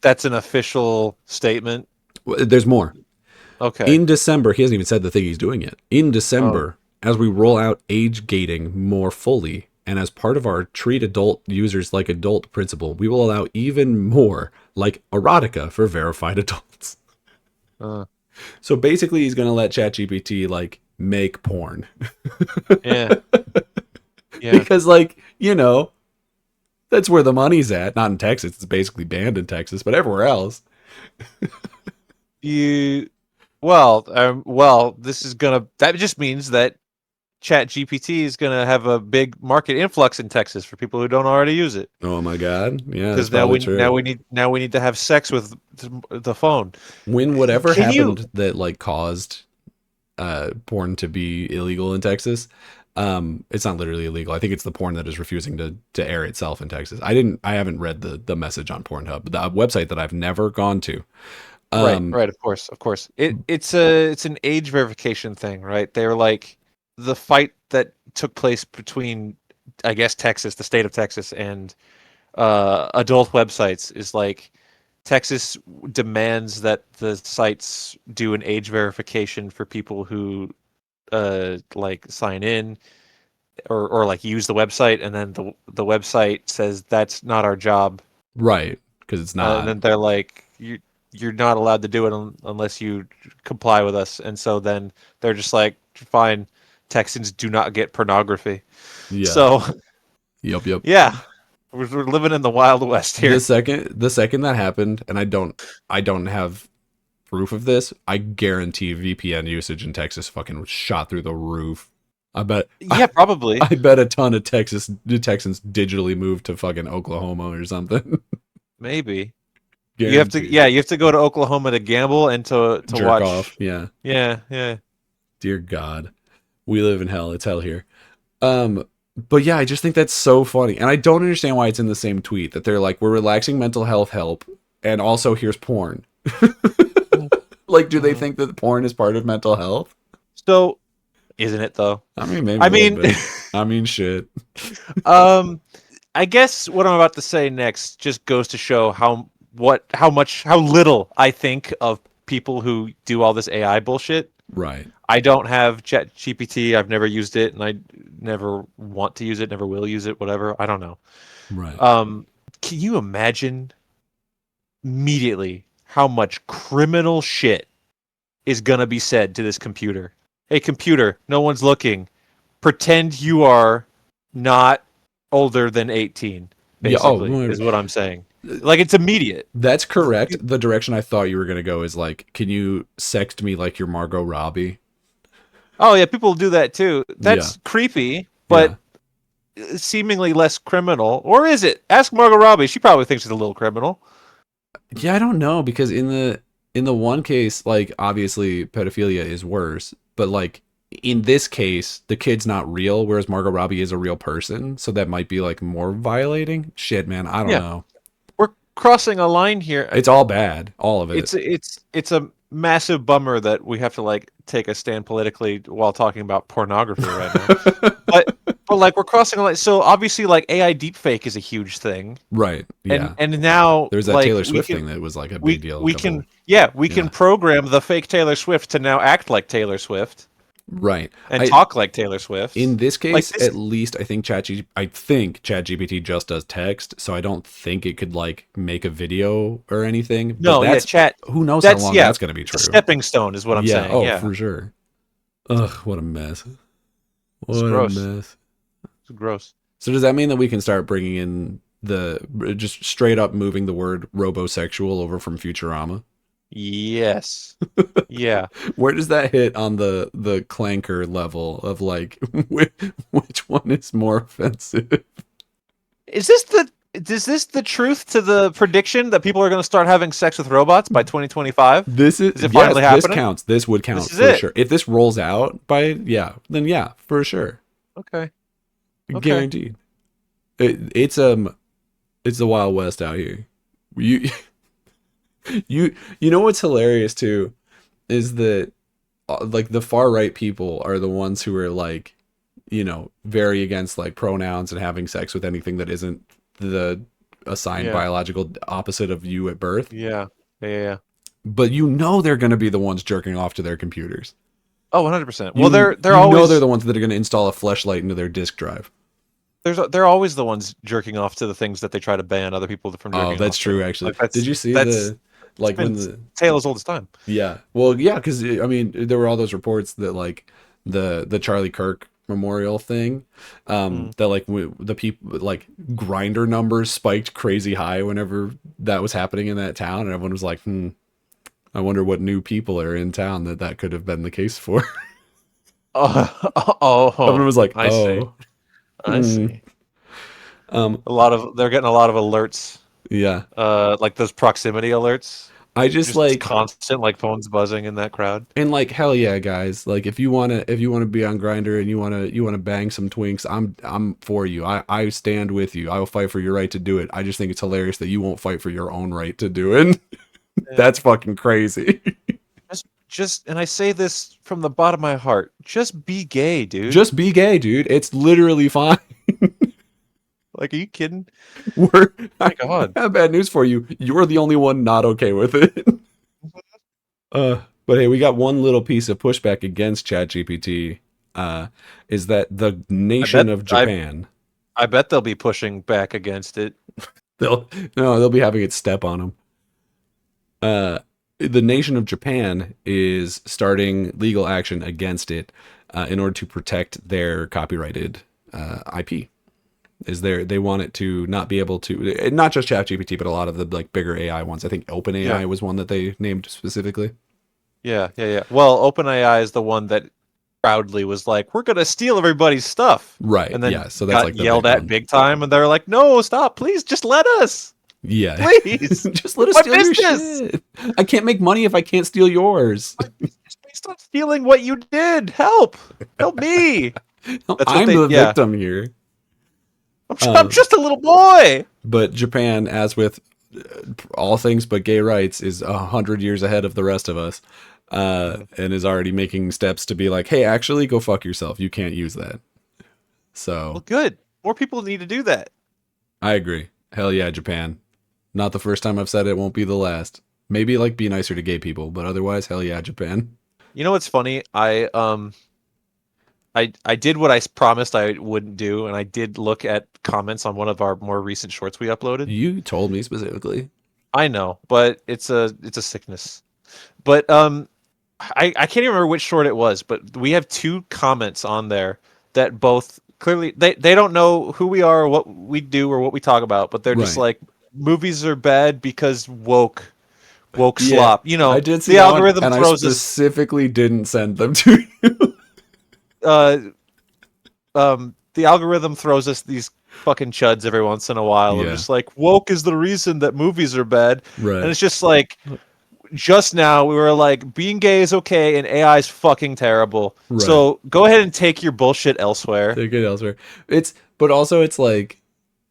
That's an official statement. There's more. Okay. In December, he hasn't even said the thing he's doing yet. In December, as we roll out age gating more fully, and as part of our treat adult users like adult principle, we will allow even more like erotica for verified adults. So basically, he's going to let ChatGPT like make porn. Yeah. Because that's where the money's at. Not in Texas. It's basically banned in Texas, but everywhere else. That just means that ChatGPT is gonna have a big market influx in Texas for people who don't already use it. Oh my God! Yeah, because now we need to have sex with the phone. When whatever happened that like caused porn to be illegal in Texas, it's not literally illegal. I think it's the porn that is refusing to air itself in Texas. I haven't read the message on Pornhub, the website that I've never gone to. Right. Of course. It's an age verification thing, right? They're like the fight that took place between, I guess, Texas, the state of Texas, and adult websites is like Texas demands that the sites do an age verification for people who like sign in or like use the website, and then the website says that's not our job, right? Because it's not. And then they're like, you're not allowed to do it unless you comply with us. And so then they're just like, fine, Texans do not get pornography. Yeah. So, yep. Yeah, we're living in the Wild West here. The second that happened, and I don't have proof of this, I guarantee VPN usage in Texas fucking shot through the roof. I bet. Yeah, probably. I bet a ton of Texans digitally moved to fucking Oklahoma or something. Maybe. Guaranteed. You have to go to Oklahoma to gamble and to jerk watch. Off. Yeah. Dear God, we live in hell. It's hell here. But yeah, I just think that's so funny, and I don't understand why it's in the same tweet that they're like, we're relaxing mental health help, and also here's porn. Like, do they think that porn is part of mental health? So, isn't it though? I mean, maybe. I mean, shit. I guess what I'm about to say next just goes to show how little I think of people who do all this AI bullshit. Right. I don't have ChatGPT. I've never used it, and I never want to use it, never will use it, whatever. I don't know. Right. Can you imagine immediately how much criminal shit is going to be said to this computer? Hey, computer, no one's looking. Pretend you are not older than 18, basically, is what I'm saying. Like, it's immediate. That's correct. The direction I thought you were going to go is like, can you sext me like you're Margot Robbie? Oh, yeah, people do that too. That's creepy, but seemingly less criminal. Or is it? Ask Margot Robbie. She probably thinks it's a little criminal. Yeah, I don't know, because in the one case, like, obviously pedophilia is worse, but like in this case, the kid's not real, whereas Margot Robbie is a real person, so that might be like more violating. Shit, man, I don't know. We're crossing a line here. It's all bad, all of it. It's a massive bummer that we have to like take a stand politically while talking about pornography right now. but like we're crossing a line. So obviously, like AI deepfake is a huge thing, right? Yeah. And now there's that like, Taylor Swift thing that was like a big deal. We can program the fake Taylor Swift to now act like Taylor Swift. Right. And talk like Taylor Swift. In this case, at least I think ChatGPT just does text, so I don't think it could like make a video or anything. No, but chat. Who knows how long that's going to be true? A stepping stone is what I'm saying. For sure. Ugh, what a mess. It's What a gross. mess. It's gross. So does that mean that we can start bringing in the just straight up moving the word robosexual over from Futurama? Yes. Yeah. Where does that hit on the clanker level of like which one is more offensive? Is this the truth to the prediction that people are going to start having sex with robots by 2025? This is Is it yes, finally this happening? counts. This would count This is for it. sure. If this rolls out by then yeah, for sure. Okay. Okay. Guaranteed. It's the Wild West out here. You you know what's hilarious too is that like the far right people are the ones who are like, very against like pronouns and having sex with anything that isn't the assigned Yeah. biological opposite of you at birth. Yeah. Yeah. But they're going to be the ones jerking off to their computers. Oh, 100%. Well, You they're know they're always the ones that are going to install a fleshlight into their disk drive. they're always the ones jerking off to the things that they try to ban other people from Oh, jerking that's off to. true actually. Like that's Did you see that's the it's like when been the tale as old as time. yeah. Well, yeah, cuz I mean there were all those reports that like the Charlie Kirk memorial thing Mm. that like the people like grinder numbers spiked crazy high whenever that was happening in that town and everyone was like, I wonder what new people are in town that could have been the case for. Everyone was like, I see. "Oh." I see. Um They're getting a lot of alerts, yeah. like those proximity alerts, I just just like constant like phones buzzing in that crowd. and like hell yeah guys, like if you want to be on Grinder and you want to bang some twinks, I'm for you. I stand with you. I will fight for your right to do it. I just think it's hilarious that you won't fight for your own right to do it. Yeah. That's fucking crazy. And I say this from the bottom of my heart. Just be gay, dude. Just be gay, dude. It's literally fine. Like, are you kidding? We're My God. I have bad news for you. You're the only one not okay with it. But hey, we got one little piece of pushback against ChatGPT. Is that the nation of Japan? I bet they'll be pushing back against it. They'll be having it step on them. The nation of Japan is starting legal action against it in order to protect their copyrighted IP. They want it to not be able to, not just ChatGPT, but a lot of the like bigger AI ones. I think OpenAI was one that they named specifically. Yeah. Well, OpenAI is the one that proudly was like, "We're gonna steal everybody's stuff," Right. and then Yeah. So that's got like the yelled big at one. big time, and they're like, "No, stop! Please, just let us, Yeah. please. Just let us My steal your business! shit. I can't make money if I can't steal yours. It's based on stealing what you did. Help me! That's I'm the victim here. I'm just a little boy." But Japan, as with all things but gay rights, is 100 years ahead of the rest of us, and is already making steps to be like, "Hey, actually, go fuck yourself. You can't use that." So, Well, good. More people need to do that. I agree. Hell yeah, Japan. Not the first time I've said it. Won't be the last. Maybe like be nicer to gay people, but otherwise, hell yeah, Japan. You know what's funny? I did what I promised I wouldn't do, and I did look at comments on one of our more recent shorts we uploaded. You told me specifically. I know, but it's a sickness. But I can't even remember which short it was, but we have two comments on there that both clearly they don't know who we are or what we do or what we talk about, but they're just Right. like, movies are bad because woke Yeah, slop. You know, I did see the that one, algorithm and I throws us specifically didn't send them to you. the algorithm throws us these fucking chuds every once in a while. Yeah. And just like, woke is the reason that movies are bad. Right. And it's just like, just now we were like, being gay is okay and AI is fucking terrible. Right. So go ahead and take your bullshit elsewhere. Take it elsewhere. But also it's like,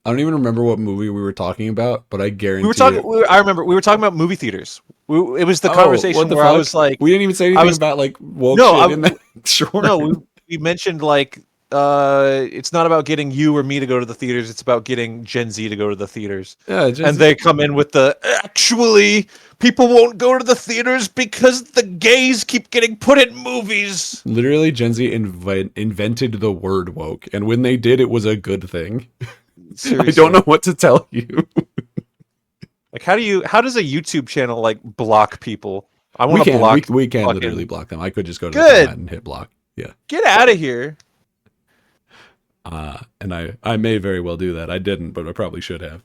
I don't even remember what movie we were talking about, but I guarantee I remember we were talking about movie theaters. It was the what conversation the where I fuck? was like, we didn't even say anything about like woke shit in that. Sure. no, we mentioned like, it's not about getting you or me to go to the theaters. It's about getting Gen Z to go to the theaters. Yeah, And they come in with actually, people won't go to the theaters because the gays keep getting put in movies. Literally, Gen Z invented the word woke, and when they did, it was a good thing. Seriously. I don't know what to tell you. Like, how does a YouTube channel like block people? I want to block. We can fucking- literally block them. I could just go to the Good. comment and hit block. Yeah. Get out of here. And I may very well do that. I didn't, but I probably should have.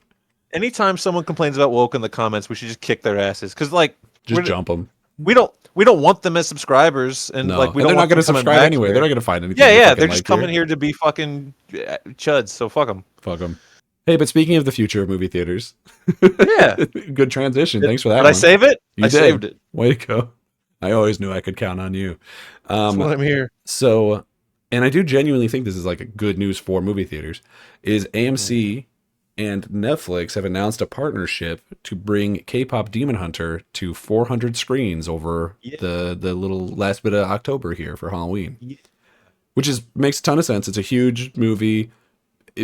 Anytime someone complains about woke in the comments, we should just kick their asses because like Just jump them. we don't want them as subscribers, and No, like we and they're don't not want going them to coming subscribe back anyway. here. They're not going to find anything. Yeah, they yeah, fucking they're just like coming here to be fucking chuds. So fuck them. Fuck them. Hey, but speaking of the future of movie theaters, Yeah, good transition. Thanks for that. did one. I save it? You I did. saved it. Way to go. I always knew I could count on you. That's why I'm here. So, and I do genuinely think this is like a good news for movie theaters, is AMC and Netflix have announced a partnership to bring K-pop Demon Hunter to 400 screens over Yeah. the little last bit of October here for Halloween. Yeah. Which makes a ton of sense. It's a huge movie.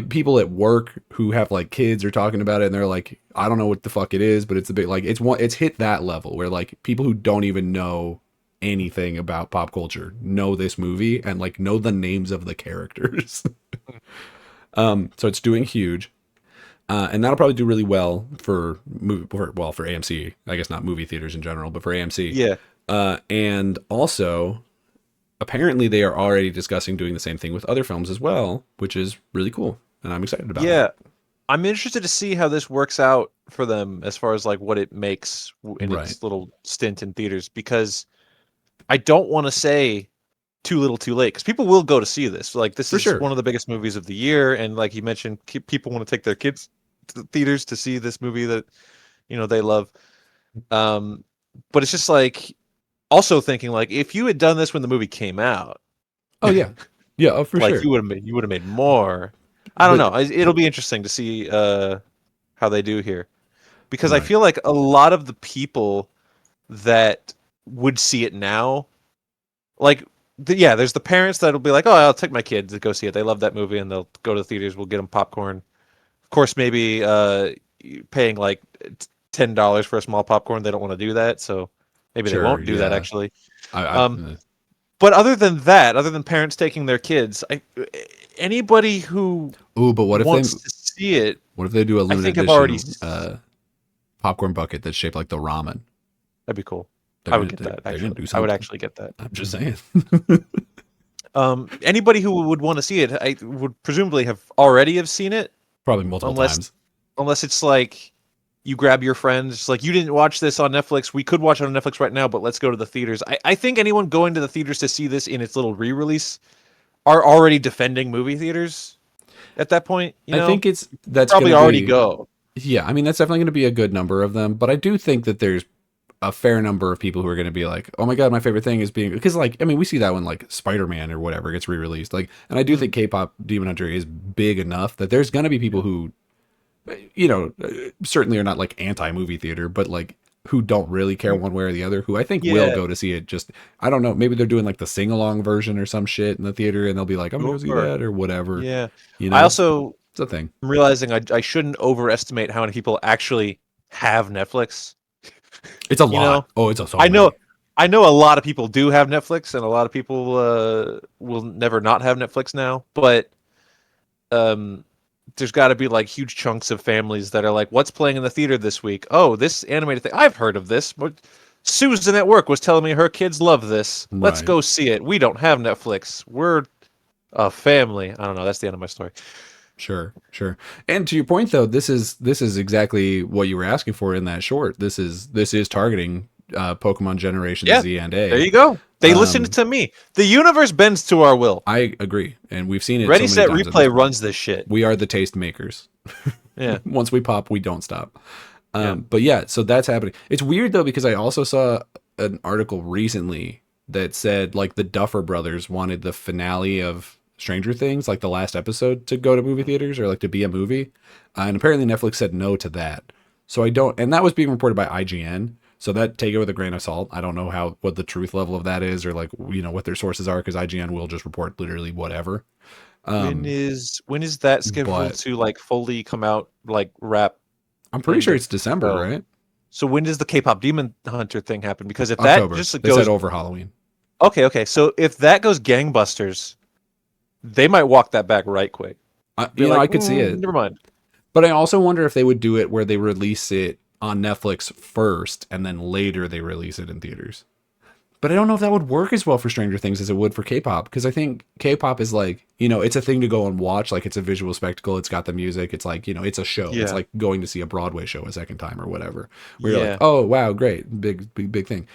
People at work who have like kids are talking about it and they're like, I don't know what the fuck it is, but it's a bit like it's hit that level where like people who don't even know anything about pop culture know this movie and like know the names of the characters. So it's doing huge. And that'll probably do really well for AMC. I guess not movie theaters in general, but for AMC. Yeah. And also, apparently they are already discussing doing the same thing with other films as well, which is really cool. And I'm excited about it. Yeah. I'm interested to see how this works out for them as far as like what it makes in its little stint in theaters, because I don't want to say too little too late because people will go to see this. Like this is one of the biggest movies of the year. And like you mentioned, people want to take their kids to the theaters to see this movie that, they love. But it's just like also thinking like if you had done this when the movie came out. Oh yeah. Yeah, for like sure. You would have made more. I don't know. It'll be interesting to see how they do here, because I feel like a lot of the people that would see it now, like, there's the parents that'll be like, oh, I'll take my kids to go see it. They love that movie, and they'll go to the theaters. We'll get them popcorn. Of course, maybe paying like $10 for a small popcorn. They don't want to do that, so maybe they won't do that actually. But other than that, other than parents taking their kids, anybody who but what if wants to see it, what if they do a limited edition already popcorn bucket that's shaped like the ramen? That'd be cool. I would get that. Actually, I would actually get that. I'm just saying. Anybody who would want to see it, I would presumably have seen it. Probably multiple times. Unless it's like you grab your friends, it's like you didn't watch this on Netflix. We could watch it on Netflix right now, but let's go to the theaters. I think anyone going to the theaters to see this in its little re-release are already defending movie theaters at that point. I think that's probably already go. Yeah, I mean that's definitely going to be a good number of them, but I do think that there's a fair number of people who are going to be like, oh my god, my favorite thing is being, because like, I mean, we see that when like Spider-Man or whatever gets re-released, like, and I do think K-pop Demon Hunter is big enough that there's going to be people who, certainly are not like anti-movie theater, but like who don't really care one way or the other, who I think will go to see it. Just, I don't know, maybe they're doing like the sing-along version or some shit in the theater and they'll be like, I'm gonna go see that or whatever. Yeah. I also, it's a thing. I'm realizing I shouldn't overestimate how many people actually have Netflix. It's a lot. It's a so I know a lot of people do have Netflix, and a lot of people will never not have Netflix now. But there's got to be like huge chunks of families that are like, "What's playing in the theater this week? Oh, this animated thing. I've heard of this. Susan at work was telling me her kids love this. Let's go see it. We don't have Netflix. We're a family." I don't know. That's the end of my story. Sure. And to your point, though, this is exactly what you were asking for in that short. This is targeting Pokemon Generation Z and A. There you go. They listened to me. The universe bends to our will. I agree, and we've seen it. Ready, Set, Replay runs this shit. We are the taste makers. Yeah. Once we pop, we don't stop. But yeah, so that's happening. It's weird though, because I also saw an article recently that said like the Duffer Brothers wanted the finale of Stranger Things, like the last episode, to go to movie theaters or like to be a movie, and apparently Netflix said no to that. So and that was being reported by IGN. So that, take it with a grain of salt. I don't know what the truth level of that is, or like what their sources are, because IGN will just report literally whatever. When is that scheduled to like fully come out, like wrap? I'm pretty sure it's December, right? So when does the K-pop Demon Hunter thing happen? Because if October. That just they goes said over Halloween. Okay. So if that goes gangbusters, they might walk that back right quick. I could see it. Never mind. But I also wonder if they would do it where they release it on Netflix first and then later they release it in theaters. But I don't know if that would work as well for Stranger Things as it would for K-pop, because I think K-pop is like, it's a thing to go and watch. Like, it's a visual spectacle. It's got the music. It's like, it's a show. It's Yeah. like going to see a Broadway show a second time or whatever. Where you're like, Yeah. oh wow, great, big thing.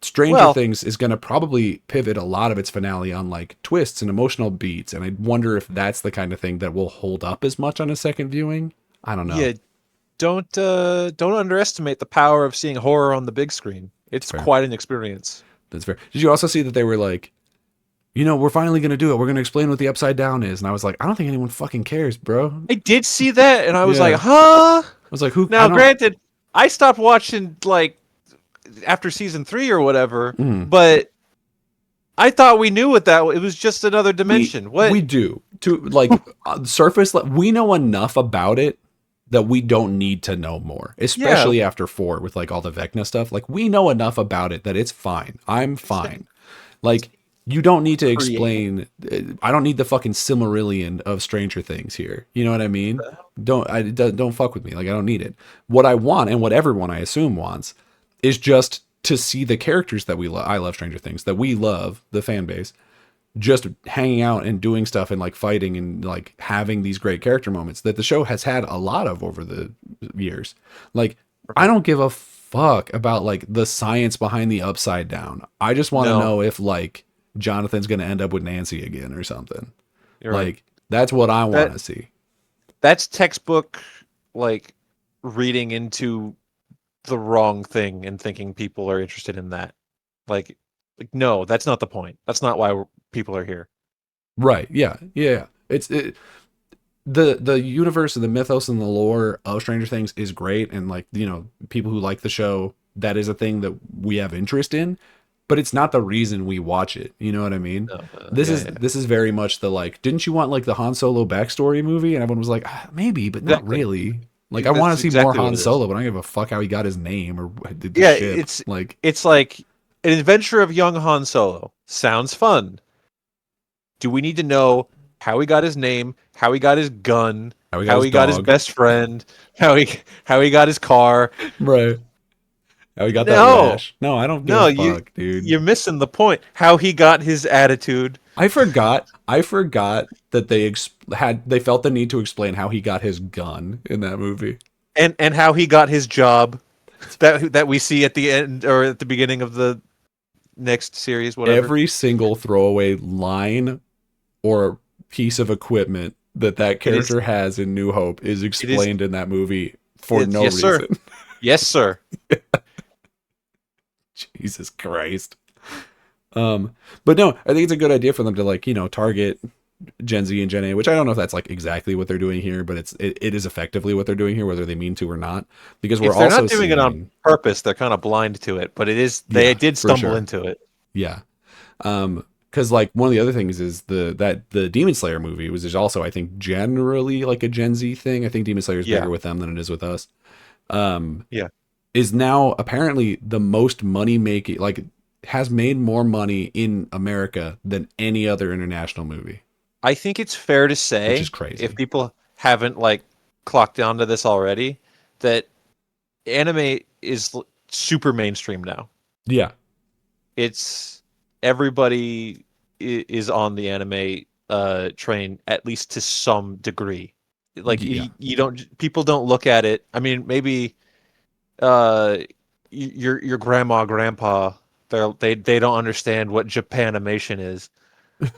Stranger Well, Things is going to probably pivot a lot of its finale on like twists and emotional beats, and I wonder if that's the kind of thing that will hold up as much on a second viewing. I don't know. yeah, don't underestimate the power of seeing horror on the big screen. It's Fair. quite an experience. That's fair. Did you also see that they were like, we're finally going to do it. We're going to explain what the upside down is. And I was like, I don't think anyone fucking cares, bro. I did see that, and I was Yeah. like, huh? I was like, who? Now, granted, I stopped watching like after season 3 or whatever, but I thought we knew what that was. It was just another dimension. We do. To like surface, we know enough about it that we don't need to know more, especially after 4 with like all the Vecna stuff. Like, we know enough about it that it's fine. I'm fine. Like, you don't need to explain. I don't need the fucking Silmarillion of Stranger Things here. You know what I mean? Don't fuck with me. Like, I don't need it. What I want, and what everyone I assume wants, is just to see the characters that we love. I love Stranger Things, that we love, the fan base, just hanging out and doing stuff and like fighting and like having these great character moments that the show has had a lot of over the years. Like, I don't give a fuck about like the science behind the upside down. I just want to know if like Jonathan's going to end up with Nancy again or something. You're like, right. That's what I want to see. That's textbook, like, reading into the wrong thing and thinking people are interested in that. Like no, that's not the point. That's not why people are here. Right. Yeah. It's the universe and the mythos and the lore of Stranger Things is great, and like, people who like the show, that is a thing that we have interest in, but it's not the reason we watch it. You know what I mean? This is very much the like, didn't you want like the Han Solo backstory movie? And everyone was like, maybe, but not really. Like, I want to see more Han Solo, but I don't give a fuck how he got his name or did the ship. It's like an adventure of young Han Solo. Sounds fun. Do we need to know how he got his name, how he got his gun, how he got his best friend, how he got his car? Right. How he got that rash. No, I don't give a fuck, dude. You're missing the point. How he got his attitude. I forgot that they felt the need to explain how he got his gun in that movie. And how he got his job that we see at the end or at the beginning of the next series, whatever. Every single throwaway line or piece of equipment that character has in New Hope is explained in that movie for no reason. Sir. Yes, sir. Jesus Christ. But no, I think it's a good idea for them to like, target Gen Z and Gen A, which I don't know if that's like exactly what they're doing here, but it is effectively what they're doing here, whether they mean to or not. Because we're also not doing it on purpose, they're kind of blind to it, but it is they did stumble into it. Yeah. Because like one of the other things is the Demon Slayer movie was also, I think, generally like a Gen Z thing. I think Demon Slayer is bigger with them than it is with us. Is now apparently the most money making, like has made more money in America than any other international movie. I think it's fair to say, which is crazy, if people haven't like clocked onto this already, that anime is super mainstream now. Yeah. It's everybody is on the anime train, at least to some degree. Like people don't look at it. I mean, maybe your grandma, grandpa, they don't understand what Japanimation is.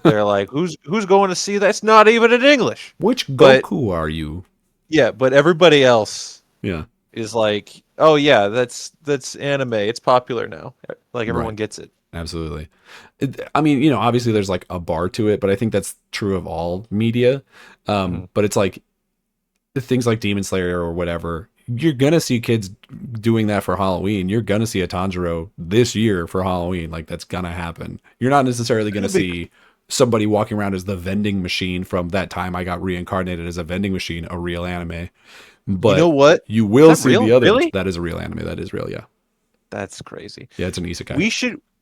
They're like, who's going to see that? It's not even in English. Which Goku are you? Yeah, but everybody else is like, oh yeah, that's anime. It's popular now. Like everyone gets it. Absolutely. I mean, obviously there's like a bar to it, but I think that's true of all media. But it's like things like Demon Slayer or whatever, you're going to see kids doing that for Halloween. You're going to see a Tanjiro this year for Halloween. Like, that's going to happen. You're not necessarily going to see somebody walking around as the vending machine from That Time I Got Reincarnated as a Vending Machine, a real anime. But you know what? You will see real? the other. Really? That is a real anime. That is real, yeah. That's crazy. Yeah, it's an isekai.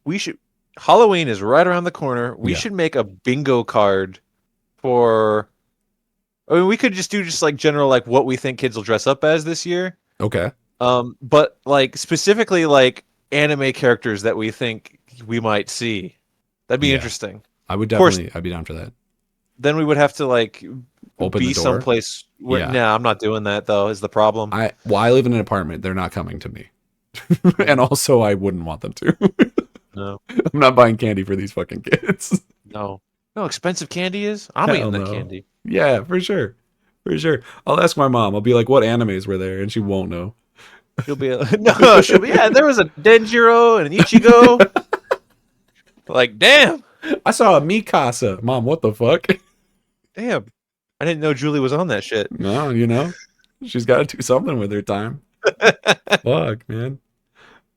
We should Halloween is right around the corner. We should make a bingo card for, I mean, we could just do like general like what we think kids will dress up as this year. Okay. But like specifically like anime characters that we think we might see. That'd be Yeah. interesting. I would course- definitely. I'd be down for that. Then we would have to like Open be the door? someplace where Yeah. nah, I'm not doing that though, is the problem. I live in an apartment. They're not coming to me, and also I wouldn't want them to. No. I'm not buying candy for these fucking kids. No. No, expensive candy is? I'm Hell eating that no. candy. Yeah, for sure. For sure. I'll ask my mom. I'll be like, what animes were there? And she won't know. She'll be no, she'll be there was a Denjiro and an Ichigo. Like, damn. I saw a Mikasa. Mom, what the fuck? Damn. I didn't know Julie was on that shit. No, you know, she's got to do something with her time. Fuck, man.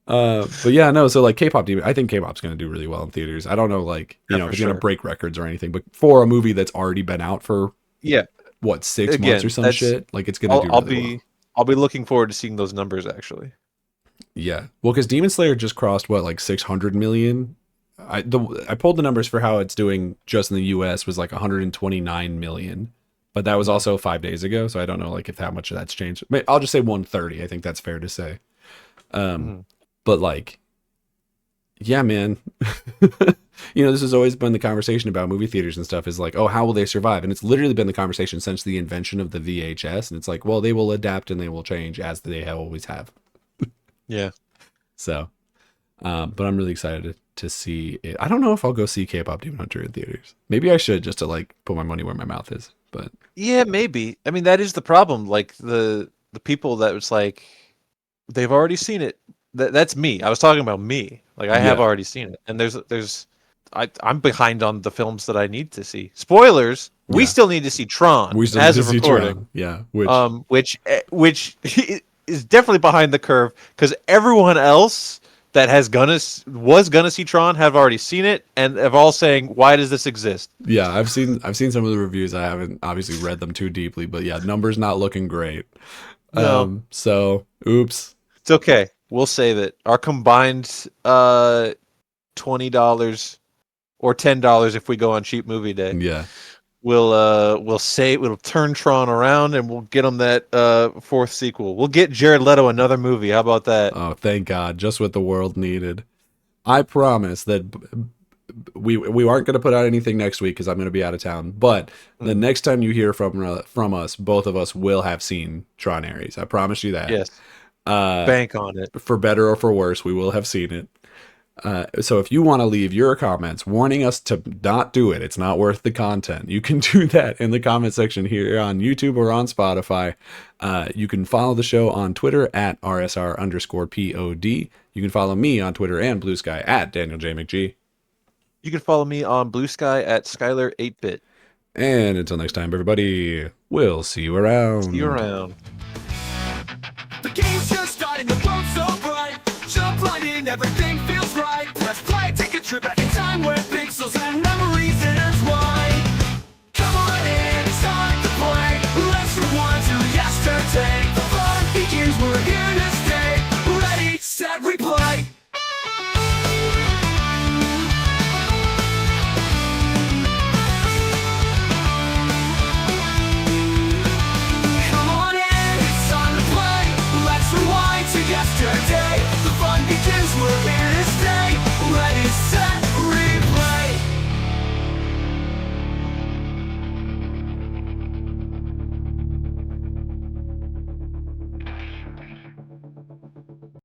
But yeah, no. So like K-pop Demon, I think K-pop's gonna do really well in theaters. I don't know, like Yeah, if for it's gonna sure. break records or anything, but for a movie that's already been out for Yeah. what 6 Again, months or some that's- shit, like it's gonna do really well. I'll be looking forward to seeing those numbers actually. Yeah, well, because Demon Slayer just crossed what like 600 million. I pulled the numbers for how it's doing just in the U.S. was like 129 million, but that was also 5 days ago, so I don't know like if how much that's changed. I'll just say 130. I think that's fair to say. But like, yeah, man. You know, this has always been the conversation about movie theaters and stuff. Is like, oh, how will they survive? And it's literally been the conversation since the invention of the VHS. And it's like, well, they will adapt and they will change as they always have. Yeah. So, but I'm really excited to see it. I don't know if I'll go see K-pop Demon Hunter in theaters. Maybe I should just to like put my money where my mouth is. But Yeah, maybe. I mean, that is the problem. Like the people that was like, they've already seen it. That's me. I was talking about me. Like I have Yeah. already seen it, and I'm behind on the films that I need to see. Spoilers. We Yeah. still need to see Tron. we still as need of to see recording. Tron. Yeah, which Which is definitely behind the curve because everyone else that was gonna see Tron have already seen it and have all saying, "Why does this exist?" yeah, I've seen some of the reviews. I haven't obviously read them too deeply, but yeah, numbers not looking great. No. So oops. It's okay. We'll save it. Our combined $20 or $10 if we go on cheap movie day. Yeah. We'll turn Tron around and we'll get them that fourth sequel. We'll get Jared Leto another movie. How about that? Oh, thank God. Just what the world needed. I promise that we aren't going to put out anything next week because I'm going to be out of town. But the next time you hear from us, both of us will have seen Tron Ares. I promise you that. Yes. Bank on it. For better or for worse, we will have seen it. So if you want to leave your comments warning us to not do it, it's not worth the content, you can do that in the comment section here on YouTube or on Spotify. You can follow the show on Twitter at @RSR_POD. You can follow me on Twitter and Blue Sky at Daniel J. McG. You can follow me on Blue Sky at Skyler 8-bit. And until next time, everybody, we'll see you around. See you around. The game's just starting, the boat's so bright. Jump right in, everything feels right. Let's play, take a trip back in time where pixels and memories intertwine.